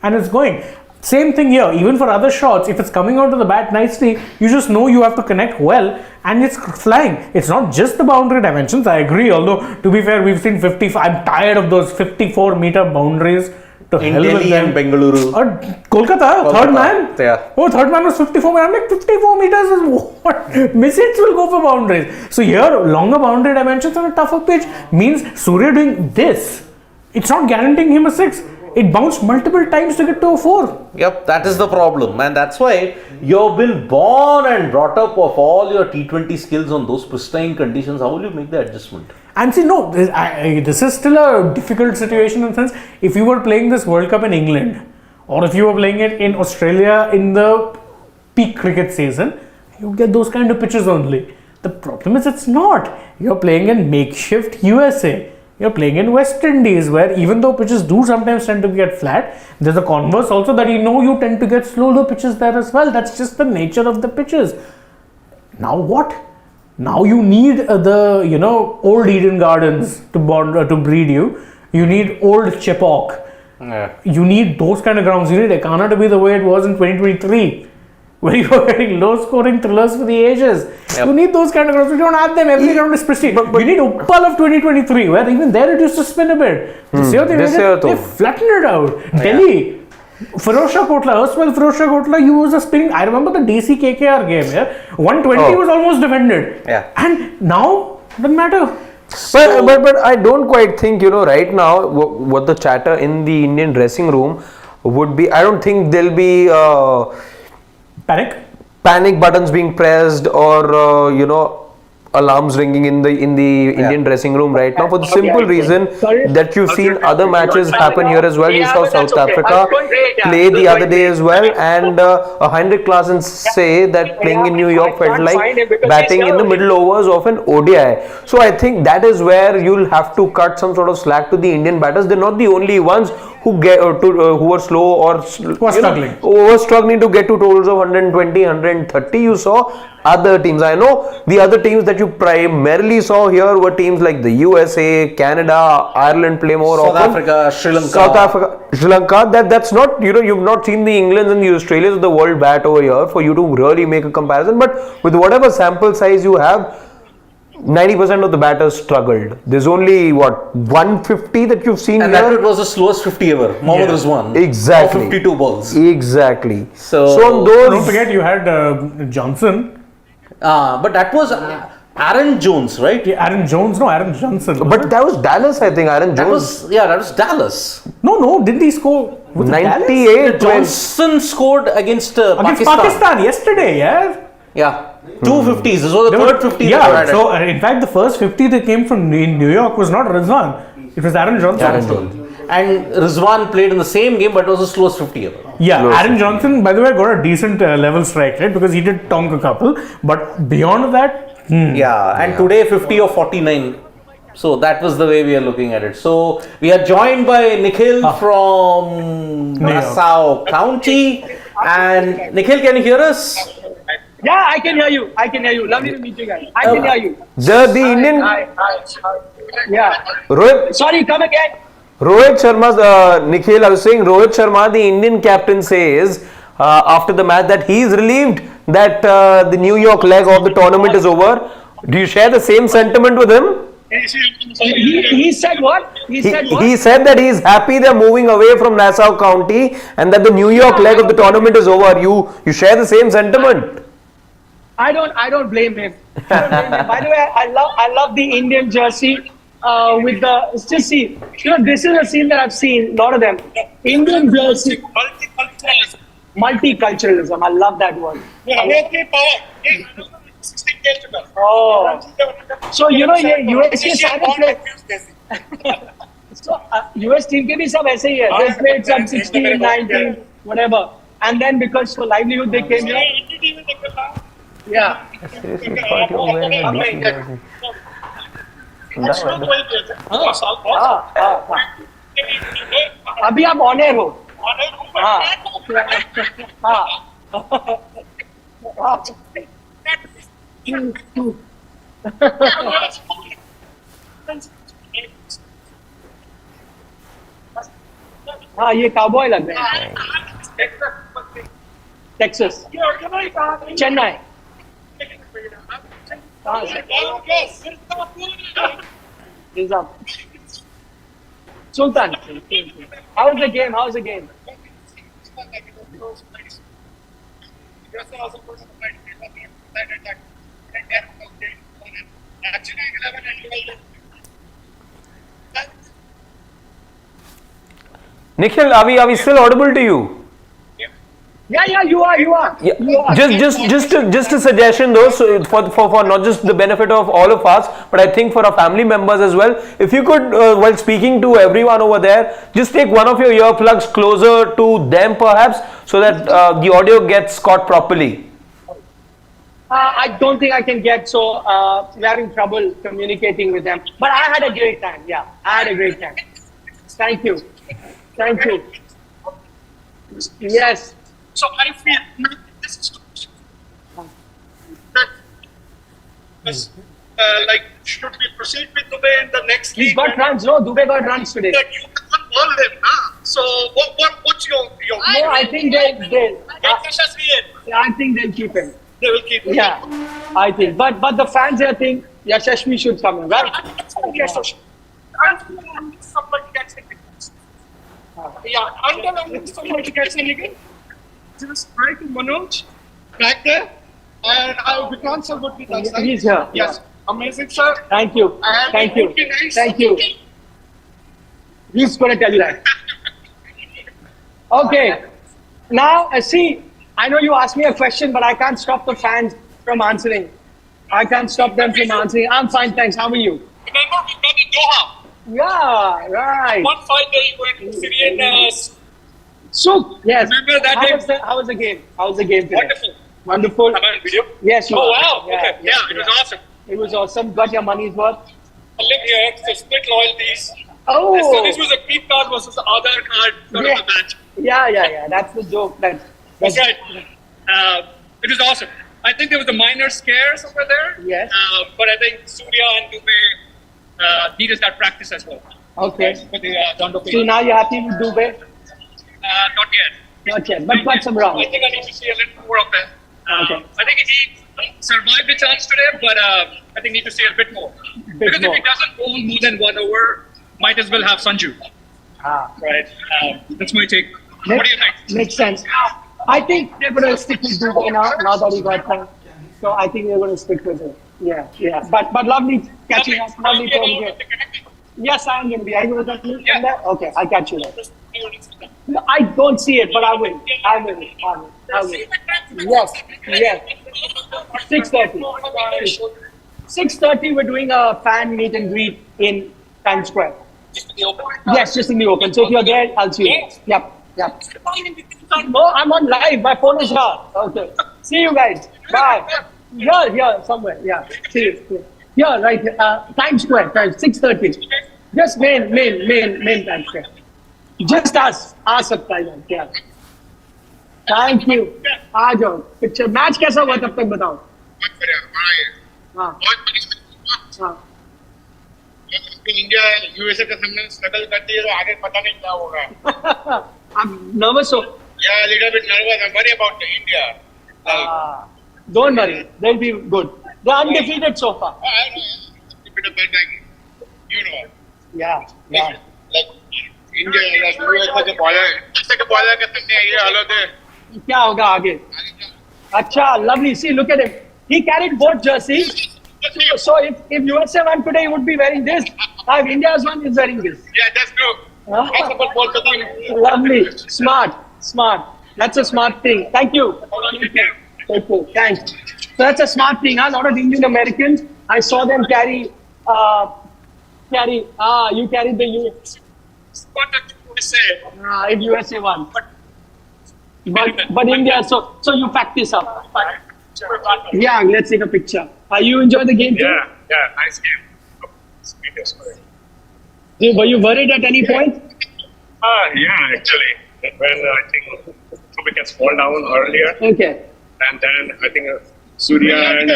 and it's going. Same thing here, even for other shots, if it's coming onto the bat nicely, you just know you have to connect well and it's flying. It's not just the boundary dimensions, I agree. Although, to be fair, we've seen 55, I'm tired of those 54-meter boundaries. In Delhi and Bengaluru. Kolkata, third man. Yeah. Oh, third man was 54 meters. I'm like, 54 meters is what? Misses will go for boundaries. So here, longer boundary dimensions on a tougher pitch means Surya doing this. It's not guaranteeing him a 6. It bounced multiple times to get to a 4. Yep, that is the problem. And that's why you've been born and brought up of all your T20 skills on those pristine conditions. How will you make the adjustment? And see, no, this is still a difficult situation in the sense, if you were playing this World Cup in England, or if you were playing it in Australia in the peak cricket season, you get those kind of pitches only. The problem is it's not. You're playing in makeshift USA. You're playing in West Indies, where even though pitches do sometimes tend to get flat, there's a converse also that you tend to get slow pitches there as well. That's just the nature of the pitches. Now what? Now you need the old Eden Gardens to breed you. You need old Chepauk. Yeah. You need those kind of grounds. You need Ekana to be the way it was in 2023. Where you were getting low-scoring thrillers for the ages. Yep. You need those kind of grounds. We don't have them. Every ground is pristine. But you need Uppal of 2023, where even there it used to spin a bit. This year they flattened it out. Yeah. Delhi, Firozshah Kotla, erstwhile Firozshah Kotla, you was a spinning. I remember the DC KKR game. Yeah, 120 was almost defended. Yeah. And now doesn't matter. But I don't quite think right now what the chatter in the Indian dressing room would be. I don't think there'll be panic buttons being pressed or alarms ringing in the Indian dressing room right now, for the simple reason that you've seen other matches happen here as well. You saw South Africa play the other day as well, and Heinrich Klaasen say that playing in New York felt like batting in the middle overs of an ODI. So I think that is where you'll have to cut some sort of slack to the Indian batters. They're not the only ones who were slow or were struggling to get to totals of 120, 130. You saw other teams. I know the other teams that you primarily saw here were teams like the USA, Canada, Ireland play more often. South Africa, Sri Lanka. That's not, you've not seen the Englands and the Australians of the world bat over here for you to really make a comparison. But with whatever sample size you have, 90% of the batters struggled. There's only 150 that you've seen and here. And that was the slowest 50 ever. Mohammad Rizwan. Exactly. 52 balls. Exactly. So on those, don't forget you had Johnson. But that was Aaron Jones, right? Yeah, Aaron Johnson. But that was Dallas, I think. That was Dallas. No, didn't he score? 98. Johnson scored against Pakistan yesterday, yeah? Yeah. 250s. This was the third 50. Yeah, so in fact, the first 50 that came from New York was not Rizwan. It was Aaron Johnson. And Rizwan played in the same game, but it was the slowest 50 ever. Yeah, Aaron Johnson, by the way, got a decent level strike rate because he did tonk a couple. But beyond that, and today 50 or 49. So that was the way we are looking at it. So we are joined by Nikhil from Nassau County. And Nikhil, can you hear us? Yeah, I can hear you. Lovely to meet you guys. I can hear you. The Indian. Yeah. Rohit. Sorry, come again. Rohit Sharma, Nikhil, I was saying Rohit Sharma, the Indian captain, says after the match that he is relieved that the New York leg of the tournament is over. Do you share the same sentiment with him? He said what? He said that he is happy they're moving away from Nassau County and that the New York leg of the tournament is over. You share the same sentiment? I don't blame him. By the way, I love the Indian jersey with the just see. This is a scene that I've seen a lot of them. Indian jersey. Multiculturalism. I love that word. Oh. So US So US team के भी सब ऐसे ही है. They played some 16, 19, whatever. And then because for livelihood they came here. Yeah. अभी आप on air हो. हाँ ये काउबॉय लग रहा है. Texas, Chennai. Sultan. How was the game? Nikhil, are we still audible to you? Yeah, you are. Just a suggestion though, so for not just the benefit of all of us, but I think for our family members as well, if you could, while speaking to everyone over there, just take one of your earplugs closer to them perhaps, so that the audio gets caught properly. I don't think I can get, so we're having trouble communicating with them. But I had a great time. Yeah, I had a great time. Thank you. Thank you. Yes. So I feel this is that like should we proceed with Dube in the next He's league? got runs. No, Dube got runs today. That you can't ball him, huh? So what's your No, I think they I think they'll keep him. they will keep him. Yeah, I think. But the fans here think Yashashvi should come in, right? Somebody gets it. Yeah, until somebody gets it, just try to Manoj back there, and Vikram sir would be nice. He's here. Yes, amazing, sir. Thank you. And Thank it you. would be nice. Thank you. He's going to tell you that. Okay. Now, see, I know you asked me a question, but I can't stop the fans from answering. I can't stop them from answering. I'm fine, thanks. How are you? Remember we met in Doha? Yeah, right. One fight where you were Syrian. So, yes. Remember that How day? was the game? How was the game today? Wonderful. Wonderful. Am I on video? Yes, you Oh are. wow! Okay. Yeah, it was awesome. It was awesome. Got your money's worth. I live here, so split loyalties. Oh. So this was a Pete card versus the other card sort Yeah. of a match. Yeah. That's the joke. That's right. It was awesome. I think there was a minor scare somewhere there. Yes. But I think Surya and Dube needed that practice as well. Okay. With the Dondo So now you're happy with Dube? Not yet. Not yet, but got some rounds. I think I need to see a little more of it. Okay. I think he survived the chance today, but I think need to see a bit more. Because more. if he doesn't bowl more than 1 over, might as well have Sanju. Ah. Right? That's my take. What do you think? Makes sense. I think they're going to stick with Dube now that he got time. So I think they're going to stick with it. Yeah. But lovely catching up. Lovely talking to you. Yes, I am going to be. Are you going to talk Yeah. that? Okay, I'll catch you there. No, I don't see it, but I will. I will. Yes. 6:30. 6:30, we're doing a fan meet and greet in Times Square. Yes, just in the open. So if you're there, I'll see you. Yep. No, I'm on live. My phone is here. Okay. See you guys. Bye. Here, somewhere. Yeah. See you. Here, right here. Times Square, 6:30. Just main Times Square. Just us. Our subscribers. Yeah. Thank you. आ जाओ. Picture match कैसा हुआ तब तक बताओ. हाँ. हाँ. India USA के सामने स्ट्रगल करती है तो आगे पता नहीं क्या होगा. I'm nervous. So. Yeah, a little bit nervous. I'm worried about India. Don't worry. They'll be good. They're undefeated so far. I know. Bit of bad you know. Yeah. Like India, like USA के bowler के सामने ये हालत है. क्या होगा आगे? अच्छा, lovely. See, look at him. He carried both jerseys. So if USA won today, he would be wearing this. If India's won, he's wearing this. Yeah, that's true. I support both the team. Lovely. Smart. That's a smart thing. Thank you. Thanks. So that's a smart thing. A lot of Indian Americans, I saw them carry, you carried the US. What did USA? If USA won. But India, so you pack this up. Yeah, let's take a picture. You enjoy the game too? Yeah, nice game. Were you worried at any point? Yeah, actually. When I think Dube gets fall down earlier, Okay. and then I think Surya and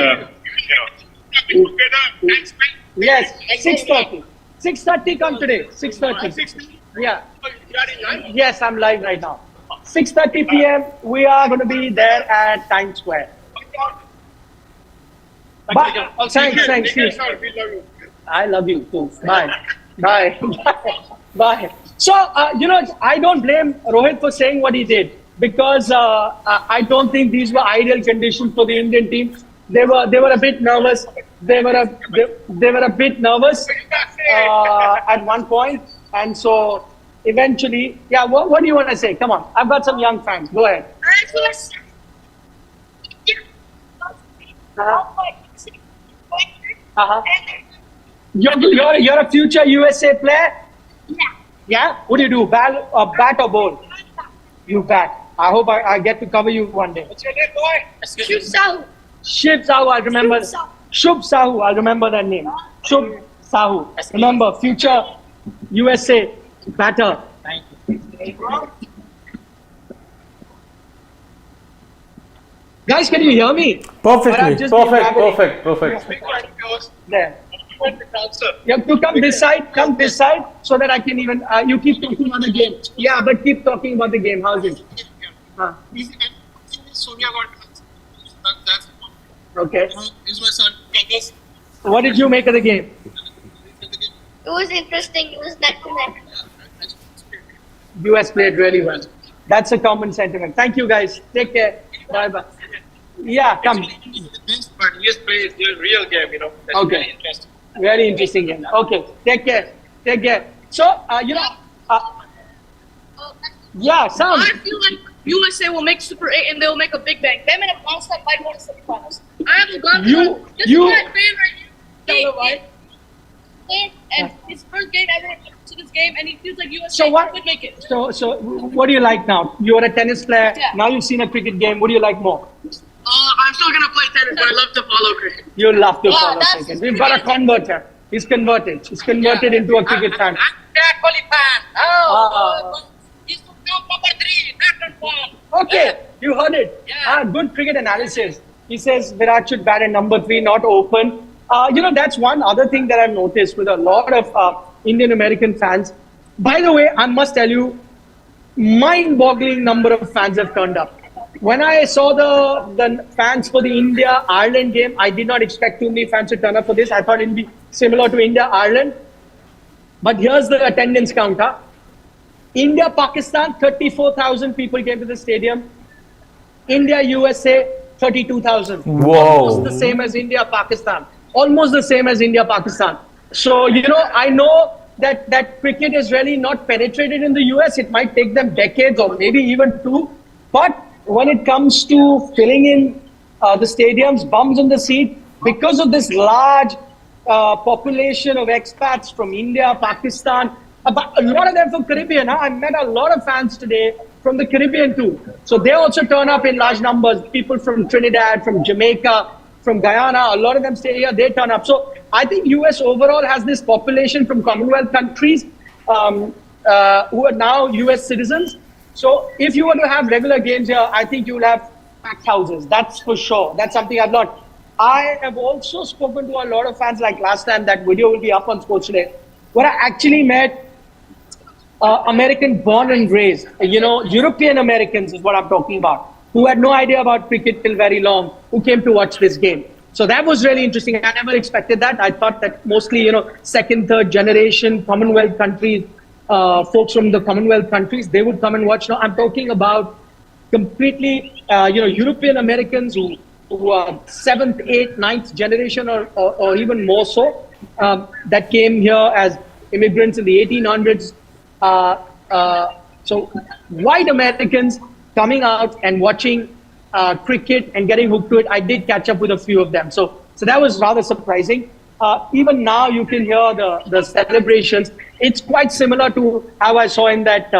Yes, 6:30. 6:30 come today. 6:30. Yeah. Yes, I'm live right now. 6:30 p.m. We are going to be there at Times Square. Bye. Thanks. I love you too. Bye. Bye. So, I don't blame Rohit for saying what he did because I don't think these were ideal conditions for the Indian team. They were a bit nervous. They were a bit nervous at one point, and so eventually, yeah. What do you want to say? Come on, I've got some young fans. Go ahead. You're a future USA player. Yeah. What do you do? Bat or bowl? You bat. I hope I get to cover you one day. What's your name, boy? Shiv Sahu, I remember. Shubh Sahu, I remember that name. Shubh Sahu. Remember, future USA batter. Thank you. Guys, can you hear me? Perfectly. Or I'm just being Perfect, babbling? perfect. There. You have to come this side, so that I can even. You keep talking about the game. Yeah, but keep talking about the game. How's it? Huh. Surya got that's Okay. is my son. What did you make of the game? It was interesting. It was neck to neck. US played really well. That's a common sentiment. Thank you, guys. Take care. Bye bye. Yeah, come. But he has played the real game, you know. That's Okay. very interesting. Very interesting game. Okay. Take care. Take care. So, yeah, Sam. I feel like USA will make Super 8 and they'll make a Big Bang. Them and Afghanistan might go to semifinals. I haven't gone This you- is my fan right here. Tell her why. And his first game ever to this game, and he feels like USA So what? could make it. So, what do you like now? You're a tennis player. Yeah. Now you've seen a cricket game. What do you like more? I'm still gonna play tennis, but I love to follow cricket. You love to Yeah, follow that's cricket. We've got a converter. He's converted. He's converted into a cricket fan. I'm Kohli fan. Ah. He's number 3, not one. Okay, you heard it. Yeah. Good cricket analysis. He says Virat should bat at number 3, not open. That's one other thing that I've noticed with a lot of Indian American fans. By the way, I must tell you, mind-boggling number of fans have turned up. When I saw the fans for the India-Ireland game, I did not expect too many fans to turn up for this. I thought it would be similar to India-Ireland. But here's the attendance counter. India-Pakistan, 34,000 people came to the stadium. India-USA, 32,000. Whoa. Almost the same as India-Pakistan. Almost the same as India-Pakistan. So, I know that cricket is really not penetrated in the US. It might take them decades or maybe even 2. But when it comes to filling in the stadiums, bums on the seat, because of this large population of expats from India, Pakistan, a lot of them from Caribbean. Huh? I met a lot of fans today from the Caribbean too. So they also turn up in large numbers. People from Trinidad, from Jamaica, from Guyana, a lot of them stay here, they turn up. So I think US overall has this population from Commonwealth countries who are now US citizens. So if you were to have regular games here, I think you'll have packed houses. That's for sure. That's something I've learned. I have also spoken to a lot of fans, like last time. That video will be up on Sports Today, where I actually met American born and raised, European Americans is what I'm talking about, who had no idea about cricket till very long, who came to watch this game. So that was really interesting. I never expected that. I thought that mostly, second, third generation Commonwealth countries, folks from the Commonwealth countries, they would come and watch. No, I'm talking about completely, European Americans who are 7th, 8th, 9th generation or even more so, that came here as immigrants in the 1800s. So white Americans coming out and watching cricket and getting hooked to it. I did catch up with a few of them. So that was rather surprising. Even now you can hear the celebrations. It's quite similar to how I saw in that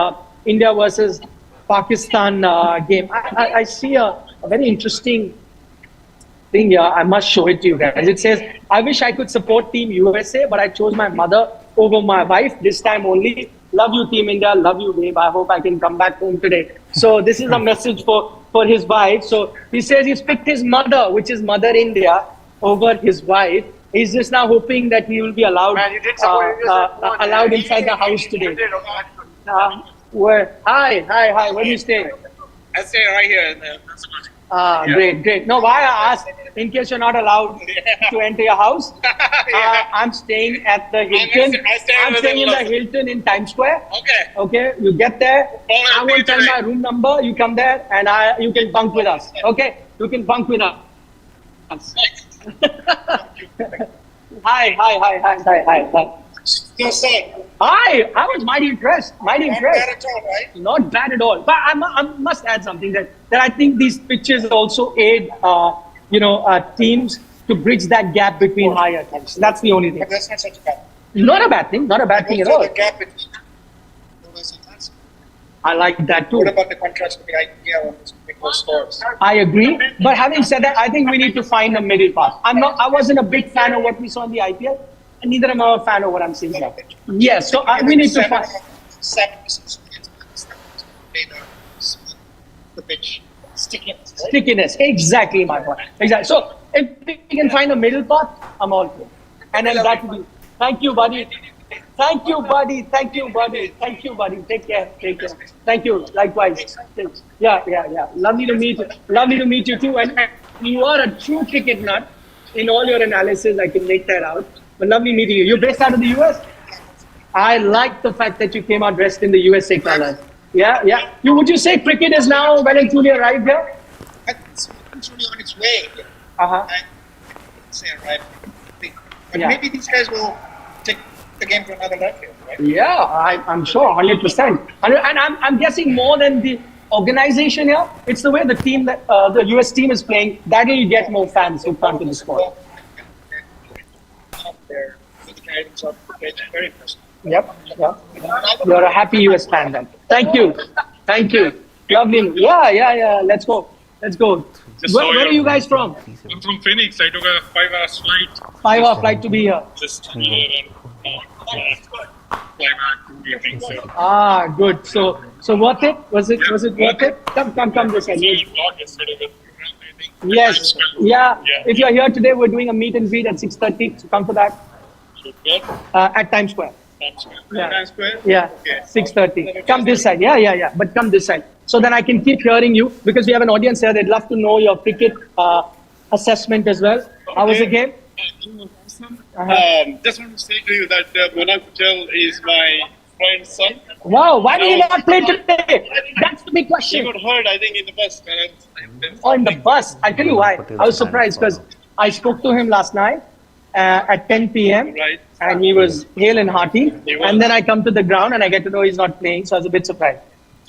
India versus Pakistan game. I see a very interesting thing here. I must show it to you guys. It says, I wish I could support Team USA, but I chose my mother over my wife this time only. Love you, Team India. Love you, babe. I hope I can come back home today. So this is a message for his wife. So he says he's picked his mother, which is Mother India, over his wife. He's just now hoping that he will be allowed allowed inside the house today. Hi. Where do you stay? I stay right here. Great. No, why I asked, in case you're not allowed to enter your house, I'm staying at the Hilton. I'm staying in the Hilton in Times Square. Okay, you get there. I won't tell my room number. You come there and you can bunk with us. Okay, you can bunk with us. Hi. Yes, sir. Hi, I was mighty impressed. Not bad at all, right? Not bad at all. But I must add something that I think these pitches also aid, teams to bridge that gap between higher teams. That's the only thing. But that's not such a bad. Not a bad thing. Not a bad thing at all. The gap between. I like that too. What about the contrast to the IPL with those scores? I agree. But having said that, I think we need to find a middle path. I wasn't a big fan of what we saw in the IPL, and neither am I a fan of what I'm seeing now. Yes, so we need to find. The pitch. Stickiness. Exactly my point. Exactly. So if we can find a middle path, I'm all for it. And then that will be. Thank you, buddy. Thank you, buddy. Thank you, buddy. Thank you, buddy. Take care. Take care. Thank you. Likewise. Yeah. Lovely to meet you. Lovely to meet you too. And you are a true cricket nut. In all your analysis, I can make that out. But lovely meeting you. You're based out of the US? I like the fact that you came out dressed in the USA colors. Yeah. Would you say cricket is now well and truly arrived here? I think it's truly on its way. Uh-huh. I say arrived. But Yeah. maybe these guys will take the game to another level, right? Yeah, I'm sure, 100%. And I'm guessing more than the organization here, it's the way the team, that the US team is playing, that will get more fans who come to the sport. There, with the guidance of the pitch, very impressive. Yep. You're a happy US fan then. Thank you. Lovely. Yeah. Let's go. Where are you guys from? I'm from Phoenix. I took a 5-hour flight 5-hour flight to be here. just to be here and fly back to evening. So, Ah, good. So worth it? Was it worth it? Come this I end. saw your vlog yesterday with Imran, I think. Yes. Yeah. If you're here today, we're doing a meet and greet at 6:30. So come for that Should get at Times Square. Times Square. Yeah. Times Square? Yeah, Okay. 6:30. Come this side. Yeah. But come this side. So then I can keep hearing you because we have an audience here. They'd love to know your cricket assessment as well. How was the game? It was awesome. Just want to say to you that Monank Patel is my friend's son. Wow, why did you not play today? That's the big He question. got hurt, I think, in the bus. On the bus. I'll tell you why. I was surprised because I spoke to him last night at 10 p.m. Right. and he was hale and hearty. He was. And then I come to the ground and I get to know he's not playing, so I was a bit surprised.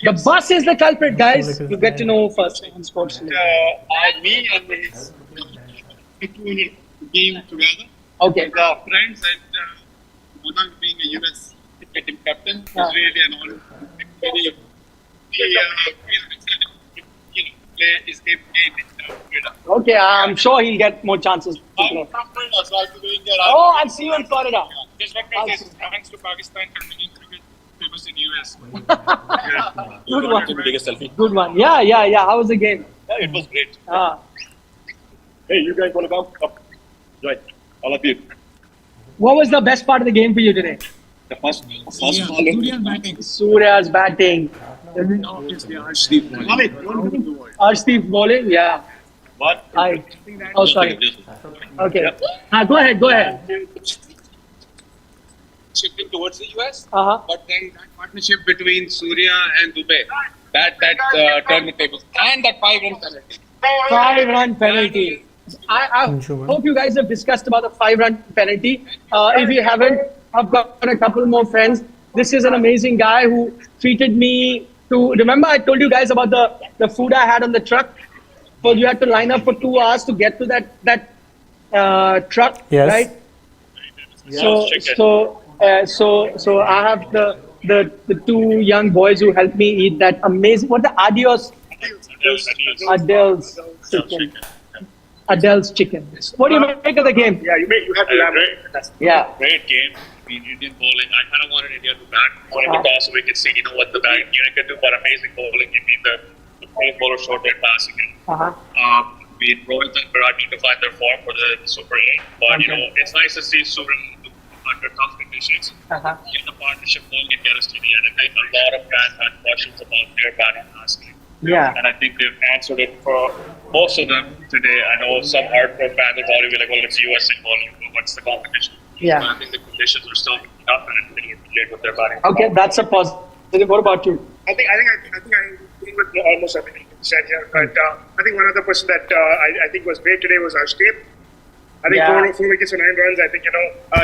The bus is the culprit, guys. You get to know first on sports. Me and his game together. Okay. With our friends and Monank being a US cricket team captain is really an honor. Really, play his game in Florida. Okay, I'm sure he'll get more chances to I'm play. from Florida, so I'll be doing that. Oh, I'll see you in Florida. Just let me say, thanks to Pakistan for making cricket famous in US. Good one. To take a selfie. Good one. Yeah. How was the game? Yeah, it was great. Hey, you guys want to go? Up. Right. All of you. What was the best part of the game for you today? The first ball. Surya's batting. Obviously, Arshdeep. Arshdeep bowling. Yeah. What? Oh, sorry. Okay. Go ahead. Shifting towards the US, Uh-huh. but then that partnership between Surya and Dube, that turned the tables, and that 5-run penalty. 5-run penalty. I hope you guys have discussed about the 5-run penalty. If you haven't, I've got a couple more friends. This is an amazing guy who treated me to. Remember, I told you guys about the food I had on the truck. So you had to line up for 2 hours to get to that truck, Yes. right? So I have the 2 young boys who helped me eat that amazing. What the Adele's chicken. What do you make of the game? Yeah, you have to have it. Yeah. Great game. I mean, Indian bowling. I kind of wanted India to bat on the toss so we could see, what the bat unit could do. But amazing bowling. You mean the pace bowler short their passing. Rohit and Virat need to find their form for the Super 8. But it's nice to see Surya under tough conditions get the partnership going and get us to the end. I think a lot of fans had questions about their batting last game. Yeah. And I think they've answered it for most of them today. I know some hardcore fans will probably be like, well, it's US in bowling. What's the competition? Yeah. But I think the conditions are still tough and they relate with their batting. Okay, that's a positive. What about you? I think I agree with almost everything you said here. But I think one other person that I think was great today was Arshdeep. I think 4 wickets for 9 runs. I think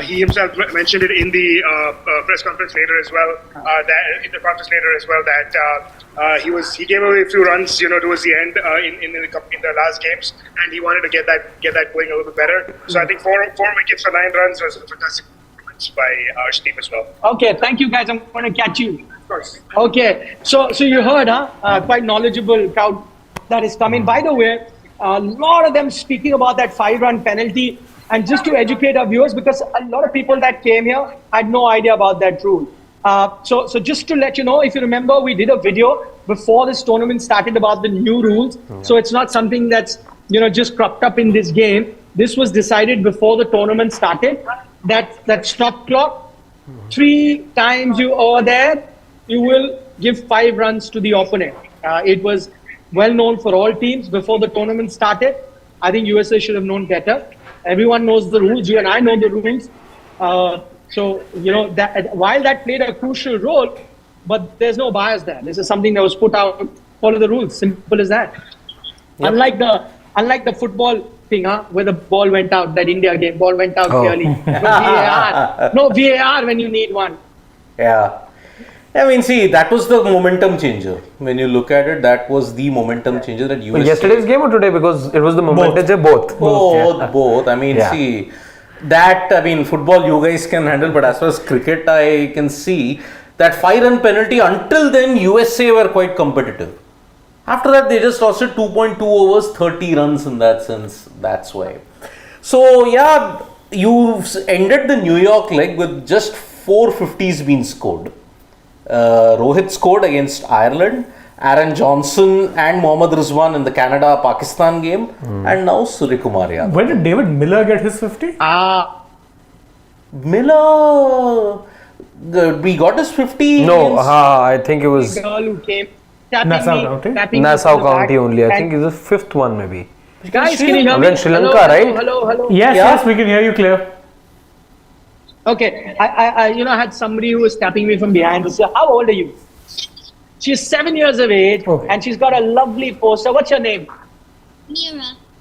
he himself mentioned it in the press conference later as well. That he gave away a few runs, towards the end in the last games, and he wanted to get that going a little bit better. So I think 4 wickets for 9 runs was a fantastic performance by Arshdeep as well. Okay, thank you guys. I'm going to catch you. course. Okay, so you heard, huh? Quite knowledgeable crowd that is coming. By the way, a lot of them speaking about that 5-run penalty. And just to educate our viewers, because a lot of people that came here had no idea about that rule. So just to let you know, if you remember, we did a video before this tournament started about the new rules. So it's not something that's just cropped up in this game. This was decided before the tournament started. That stop clock, 3 times you over there, you will give 5 runs to the opponent. It was well known for all teams before the tournament started. I think USA should have known better. Everyone knows the rules. You and I know the rules. So, that while that played a crucial role, but there's no bias there. This is something that was put out, follow the rules. Simple as that. Yep. Unlike the football thing, where the ball went out, that India game, ball went out clearly. No VAR when you need one. Yeah. I mean, see, that was the momentum changer. When you look at it, that was the momentum changer that USA... Yesterday's game or today? Because it was the momentum changer, both. Both. I mean, see, football you guys can handle, but as far as cricket, I can see that 5-run penalty, until then, USA were quite competitive. After that, they just lost it 2.2 overs, 30 runs in that sense. That's why. So, yeah, you ended the New York leg with just 4 50s being scored. Rohit scored against Ireland, Aaron Johnson and Mohammad Rizwan in the Canada-Pakistan game, and now Suryakumar Yadav. When did David Miller get his 50? Miller, we got his 50. No, I think it was The girl who came Nassau County only. I think it's the 5th one maybe. Guys, can you hear me? Against Sri Lanka, right? Hello. Yes, we can hear you clear. Okay, I had somebody who was tapping me from behind to say, how old are you? She's 7 years of age, and she's got a lovely poster. What's your name?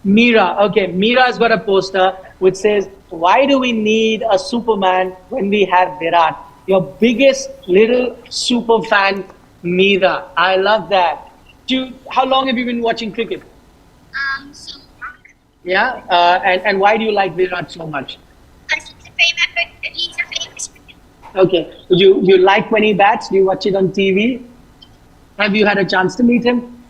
Meera. Okay, Meera's got a poster which says, why do we need a Superman when we have Virat? Your biggest little super fan, Meera. I love that. How long have you been watching cricket? So Yeah, and why do you like Virat so much? he's a famous cricket. Okay. Do you like when he bats? Do you watch it on TV? Have you had a chance to meet him?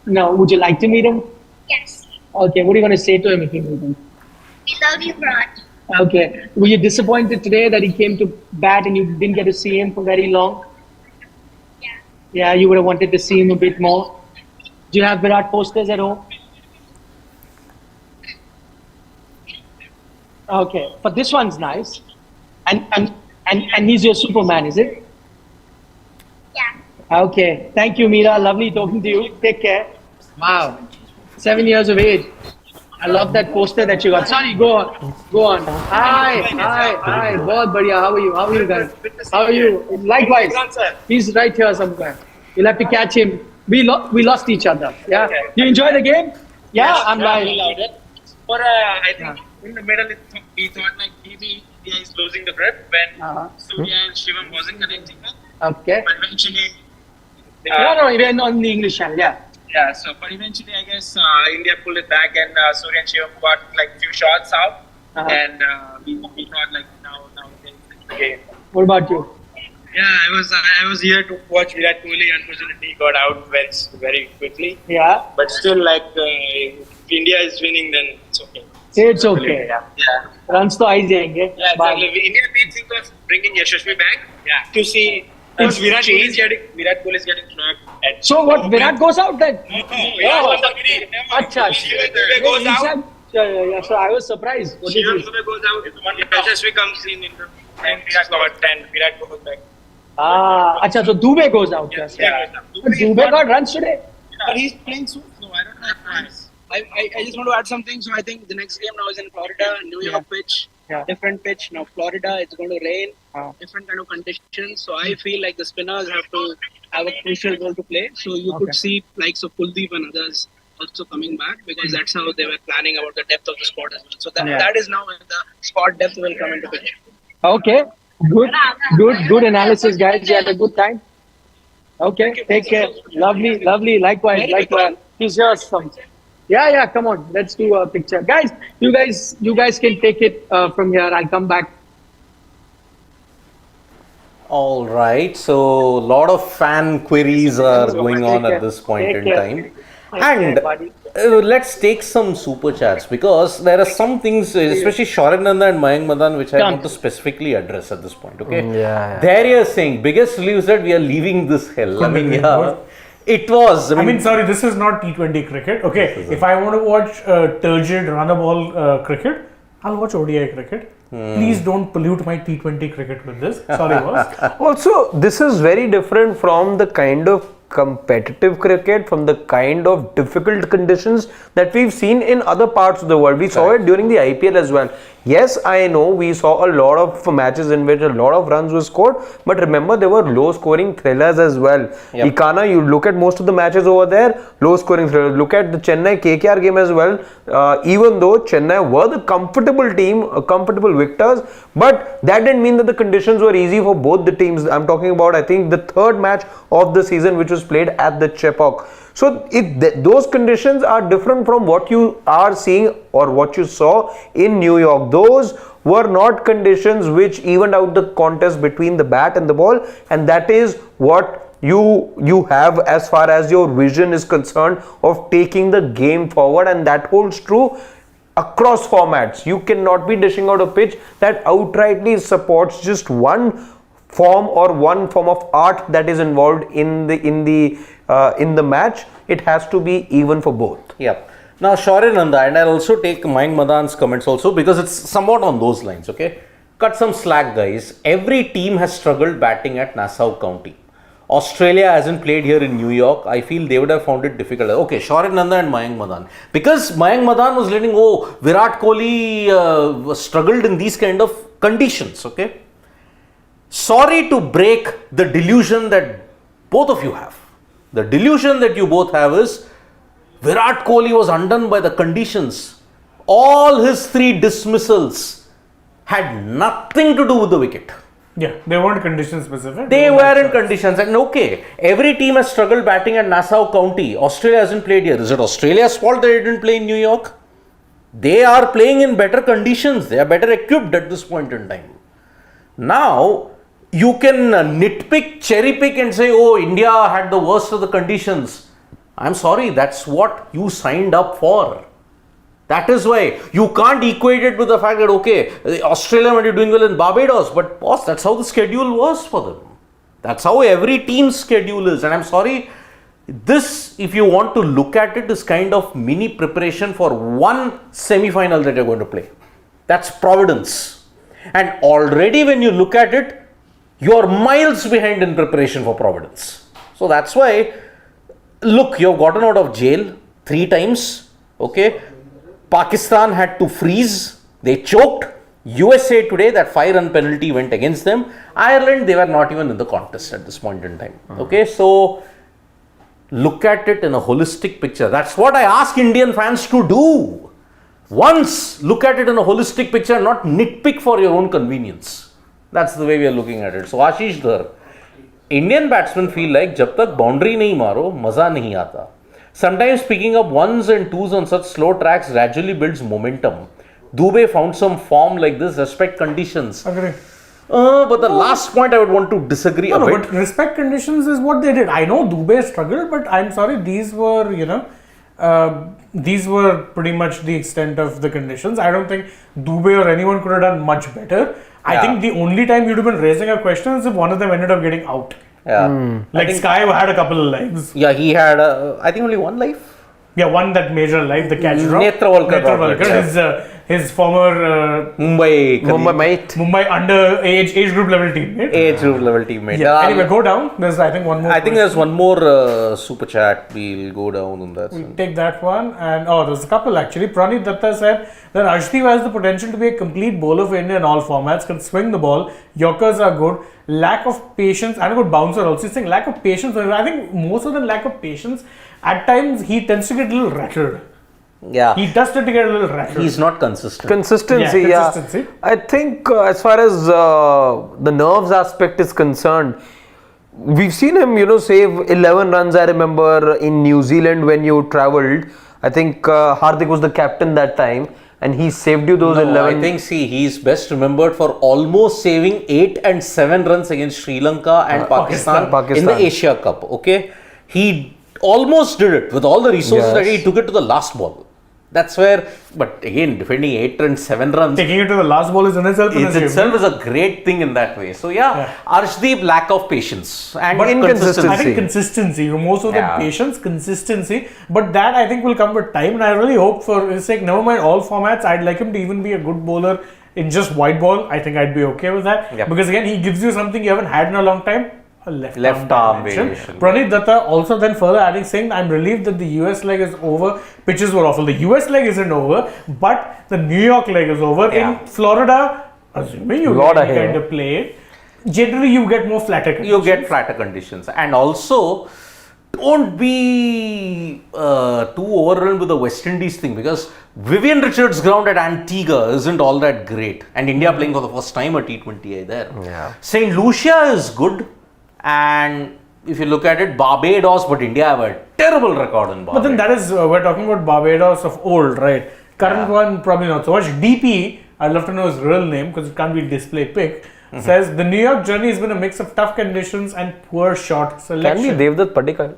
No. Would you like to meet him? Yes. Okay. What are you going to say to him if you meet him? We love you, Virat. Okay. Were you disappointed today that he came to bat and you didn't get to see him for very long? Yeah. Yeah, you would have wanted to see him a bit more. Do you have Virat posters at home? Okay, but this one's nice. And he's your Superman, is it? Yeah. Okay. Thank you, Meera. Lovely talking to you. Take care. Wow. 7 years of age. I love that poster that you got. Sorry, go on. Hi. Bahut badhiya. How are you guys? How are you? Likewise. He's right here somewhere. You'll have to catch him. We lost each other. Yeah. You enjoy the game? Yeah, I'm live. But I think in the middle, we thought like maybe India is losing the grip when Surya and Shivam wasn't connecting. Okay. But eventually, No, even on the English channel. Yeah. yeah. So, but eventually, I guess India pulled it back, and Surya and Shivam got like few shots out, and we thought like now the game. What about you? Yeah, I was here to watch Virat Kohli. Unfortunately, he got out very quickly. Yeah. But still, like if India is winning, then it's okay. It's okay. Yeah. Runs to aa jayenge. Yeah, exactly. India may think of bringing Yashasvi back to see if Virat Kohli is getting knocked. So what? Virat goes out then? Acha. Dube goes out. Yeah. So I was surprised. What is this? Dube goes out. If Yashasvi comes in, and Virat got 10, Virat goes back. Acha. So Dube goes out. Yes. Yeah. But Dube got runs today. But he's playing soon. No, I don't know. I just want to add something. So I think the next game now is in Florida, New York pitch, different pitch. Now Florida, it's going to rain, different kind of conditions. So I feel like the spinners have to have a crucial role to play. So you could see likes of Kuldeep and others also coming back because that's how they were planning about the depth of the squad as well. So that is now when the squad depth will come into picture. Okay. Good analysis, guys. You had a good time. Okay. Take care. Lovely. Likewise. He's yours. Yeah. Come on. Let's do a picture, guys. You guys can take it from here. I'll come back. All right. So a lot of fan queries are going on at this point in time. And let's take some super chats because there are some things, especially Shorinanda and Mayank Madan, which I want to specifically address at this point. Okay. Yeah. There you are saying biggest relief is that we are leaving this hell. I mean, yeah. It was. I mean, sorry, this is not T20 cricket. Okay, if I want to watch turgid run-a-ball cricket, I'll watch ODI cricket. Please don't pollute my T20 cricket with this. Sorry, boss. Also, this is very different from the kind of competitive cricket, from the kind of difficult conditions that we've seen in other parts of the world. We saw it during the IPL as well. Yes, I know we saw a lot of matches in which a lot of runs were scored, but remember there were low scoring thrillers as well. Ikana, you look at most of the matches over there, low scoring thrillers. Look at the Chennai KKR game as well. Even though Chennai were the comfortable team, comfortable victors, but that didn't mean that the conditions were easy for both the teams. I'm talking about, I think, the third match of the season which was played at the Chepauk. So those conditions are different from what you are seeing or what you saw in New York. Those were not conditions which evened out the contest between the bat and the ball, and that is what you have as far as your vision is concerned of taking the game forward, and that holds true across formats. You cannot be dishing out a pitch that outrightly supports just one form or one form of art that is involved in the match. It has to be even for both. Yep. Now, Shorinanda, and I'll also take Mayank Madan's comments also because it's somewhat on those lines. Okay, cut some slack, guys. Every team has struggled batting at Nassau County. Australia hasn't played here in New York. I feel they would have found it difficult. Okay, Shorinanda and Mayank Madan. Because Mayank Madan was letting, Virat Kohli struggled in these kind of conditions. Okay. Sorry to break the delusion that both of you have. The delusion that you both have is Virat Kohli was undone by the conditions. All his 3 dismissals had nothing to do with the wicket. Yeah, they weren't condition specific. They were in conditions, and okay, every team has struggled batting at Nassau County. Australia hasn't played here. Is it Australia's fault that they didn't play in New York? They are playing in better conditions. They are better equipped at this point in time. Now, you can nitpick, cherry pick and say, India had the worst of the conditions. I'm sorry, that's what you signed up for. That is why you can't equate it with the fact that, Australia might be doing well in Barbados, but boss, that's how the schedule was for them. That's how every team's schedule is. And I'm sorry, this, if you want to look at it, is kind of mini preparation for one semi-final that you're going to play. That's Providence. And already when you look at it, you are miles behind in preparation for Providence. So that's why, look, you've gotten out of jail 3 times. Okay. Pakistan had to freeze. They choked. USA today, that 5-run penalty went against them. Ireland, they were not even in the contest at this point in time. Okay. So look at it in a holistic picture. That's what I ask Indian fans to do. Once look at it in a holistic picture, not nitpick for your own convenience. That's the way we are looking at it. So Ashish Dhar, Indian batsmen feel like jab tak boundary nahi maro, maza nahi aata. Sometimes picking up 1s and 2s on such slow tracks gradually builds momentum. Dube found some form like this, respect conditions. Agree. But the last point I would want to disagree a bit. But respect conditions is what they did. I know Dube struggled, but I'm sorry, these were, these were pretty much the extent of the conditions. I don't think Dube or anyone could have done much better. I think the only time you'd have been raising a question is if one of them ended up getting out. Yeah. Like Sky had a couple of lives. Yeah, he had, I think, only 1 life. Yeah, one that major life, the catch drop. Netravalkar, his former Mumbai under age group level teammate. Yeah. Anyway, go down. There's I think one more. I think there's one more super chat. We'll go down on that. We'll take that one. And there's a couple actually. Pranit Datta said that Arshdeep has the potential to be a complete bowler for India in all formats. Can swing the ball. Yorkers are good. Lack of patience and a good bouncer also. He's saying lack of patience. I think most of the lack of patience. At times he tends to get a little rattled. Yeah. He does tend to get a little rattled. He's not consistent. Consistency. I think as far as the nerves aspect is concerned, we've seen him, save 11 runs. I remember in New Zealand when you travelled. I think Hardik was the captain that time. and he saved you those No, 11. I think, see, he's best remembered for almost saving 8 and 7 runs against Sri Lanka and Pakistan in the Asia Cup. Okay, he almost did it with all the resources that he took it to the last ball. That's where, but again, defending 8 and 7 runs. Taking it to the last ball is in itself. Itself is a great thing in that way. So Arshdeep, lack of patience and inconsistency. I think consistency, most of them patience, consistency, but that I think will come with time, and I really hope for his sake, never mind all formats, I'd like him to even be a good bowler in just white ball. I think I'd be okay with that, because again, he gives you something you haven't had in a long time. A left arm variation. Pranit Datta also then further adding, saying, I'm relieved that the US leg is over. Pitches were awful. The US leg isn't over, but the New York leg is over. In Florida, assuming you kind of play it, generally you get more flatter conditions. You get flatter conditions. And also, don't be too overwhelmed with the West Indies thing, because Vivian Richards' ground at Antigua isn't all that great. And India playing for the first time a T20I there. St. Lucia is good. And if you look at it, Barbados, but India have a terrible record in Barbados. But then that is, we're talking about Barbados of old, right? Current one, probably not so much. DP, I'd love to know his real name because it can't be display pic, says the New York journey has been a mix of tough conditions and poor shot selection. Can be Devdutt Padikkal.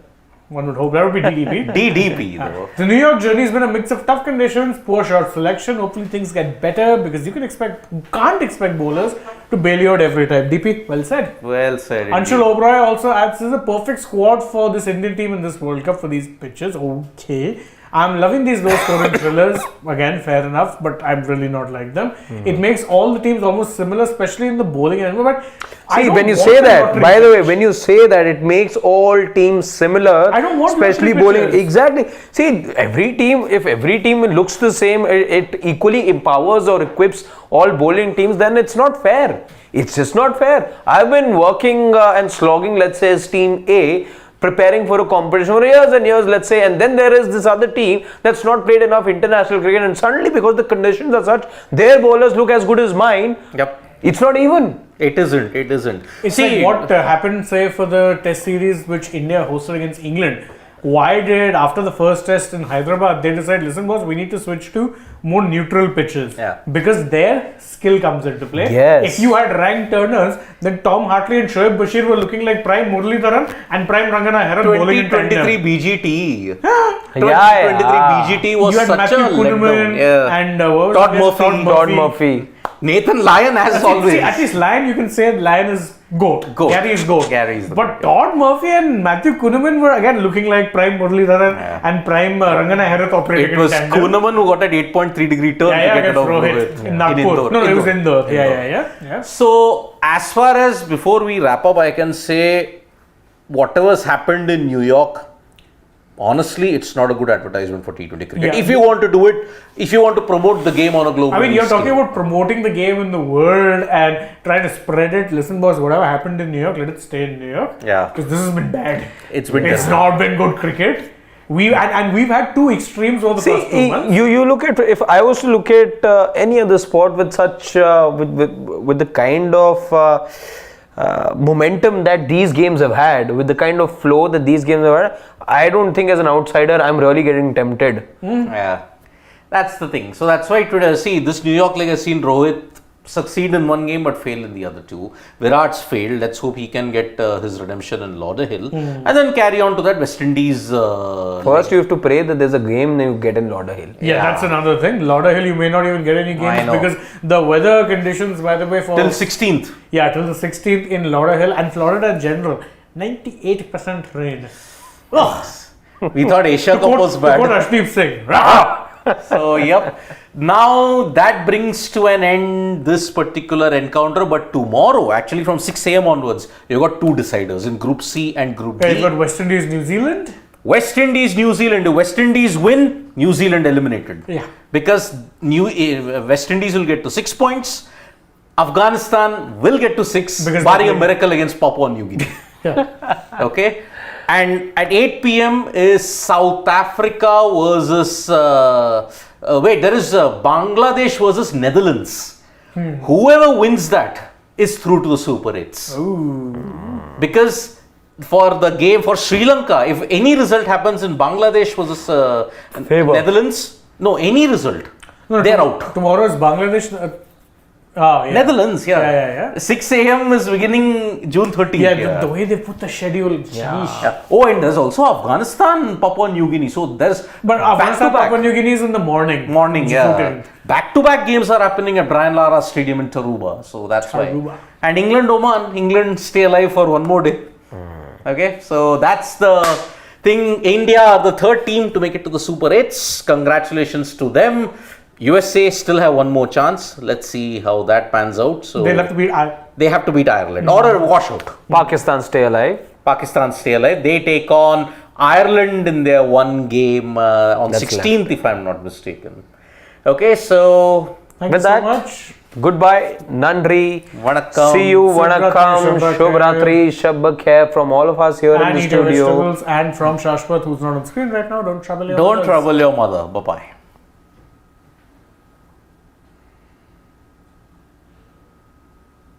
One would hope that would be DDP. DDP though. The New York journey has been a mix of tough conditions, poor shot selection. Hopefully things get better, because you can't expect bowlers to bail you out every time. DP, well said. Well said. Anshul Oberoi also adds, this is a perfect squad for this Indian team in this World Cup for these pitches. Okay. I'm loving these low scoring thrillers. Again, fair enough, but I'm really not like them. It makes all the teams almost similar, especially in the bowling end. But see, when you say that, by the way, when you say that it makes all teams similar, I don't want especially bowling. Exactly. See, every team, if every team looks the same, it equally empowers or equips all bowling teams, then it's not fair. It's just not fair. I've been working and slogging, let's say, as team A, preparing for a competition for years and years, let's say, and then there is this other team that's not played enough international cricket, and suddenly, because the conditions are such, their bowlers look as good as mine. It's not even. It isn't. It's like what happened, say, for the test series which India hosted against England. Why did, after the first test in Hyderabad, they decide, listen boss, we need to switch to more neutral pitches. Because their skill comes into play. If you had ranked turners, then Tom Hartley and Shoaib Bashir were looking like prime Muralidharan and prime Rangana Heron bowling in 2023 BGT. 2023 BGT was such Matthew a Kuhneman and Todd Murphy. Nathan Lyon has always. See, at least Lyon, you can say Lyon is go. Gary is go. But Todd Murphy and Matthew Kuhneman were again looking like prime Muralidharan and prime Rangana Herath operating. It was Kuhneman who got an 8.3-degree turn to get it off Rohit in Nagpur. No, it was Indore. Yeah. So, as far as before we wrap up, I can say whatever's happened in New York, honestly, it's not a good advertisement for T20 cricket. If you want to do it, if you want to promote the game on a global scale. I mean, you're talking about promoting the game in the world and trying to spread it. Listen, boss, whatever happened in New York, let it stay in New York. Because this has been bad. It's not been good cricket. We've had two extremes over the past 2 months. You look at, if I was to look at any other sport with such with the kind of momentum that these games have had, with the kind of flow that these games have had, I don't think as an outsider I'm really getting tempted. That's the thing. So that's why today, see, this New York league has seen Rohit succeed in one game but fail in the other two. Virat's failed. Let's hope he can get his redemption in Lauderhill and then carry on to that West Indies. First, you have to pray that there's a game you get in Lauderhill. That's another thing. Lauderhill, you may not even get any games because the weather conditions, by the way, for till 16th. Yeah, till the 16th in Lauderhill and Florida in general, 98% rain. We thought Asia Cup was bad. What Ashdeep Singh. So, now that brings to an end this particular encounter, but tomorrow, actually from 6 a.m. onwards, you've got two deciders in Group C and Group D. You've got West Indies, New Zealand. West Indies, New Zealand. West Indies win, New Zealand eliminated. Because West Indies will get to 6 points, Afghanistan will get to 6, barring a miracle against Papua New Guinea. Okay? And at 8 p.m. is South Africa versus, there is Bangladesh versus Netherlands. Whoever wins that is through to the Super 8s. Because for the game, for Sri Lanka, if any result happens in Bangladesh versus Netherlands, any result, No, they're out. Tomorrow is Bangladesh. Yeah. Netherlands, yeah. Yeah. 6 a.m. is beginning June 30th. Yeah, the way they put the schedule. Yeah. Yeah. Oh, and there's also Afghanistan, Papua New Guinea. So there's But Afghanistan, Papua New Guinea is in the morning. Yeah. Back-to-back games are happening at Brian Lara Stadium in Taruba. So that's why. And England, Oman. England stay alive for one more day. Okay, so that's the thing. India are the third team to make it to the Super 8s. Congratulations to them. USA still have one more chance. Let's see how that pans out. So They'll have to beat Ireland or a washout. Pakistan stay alive. Pakistan stay alive. They take on Ireland in their one game on That's 16th, if I'm not mistaken. Okay, so Thank with you so that, much. goodbye, Nandri. Vanakkam. See you, Shubhratri, Vanakkam, Shubhratri, Shabba Khair from all of us here in And the eat your studio. vegetables. And from Shashwat, who's not on screen right now, don't trouble your Don't mothers. trouble your mother. Bye-bye.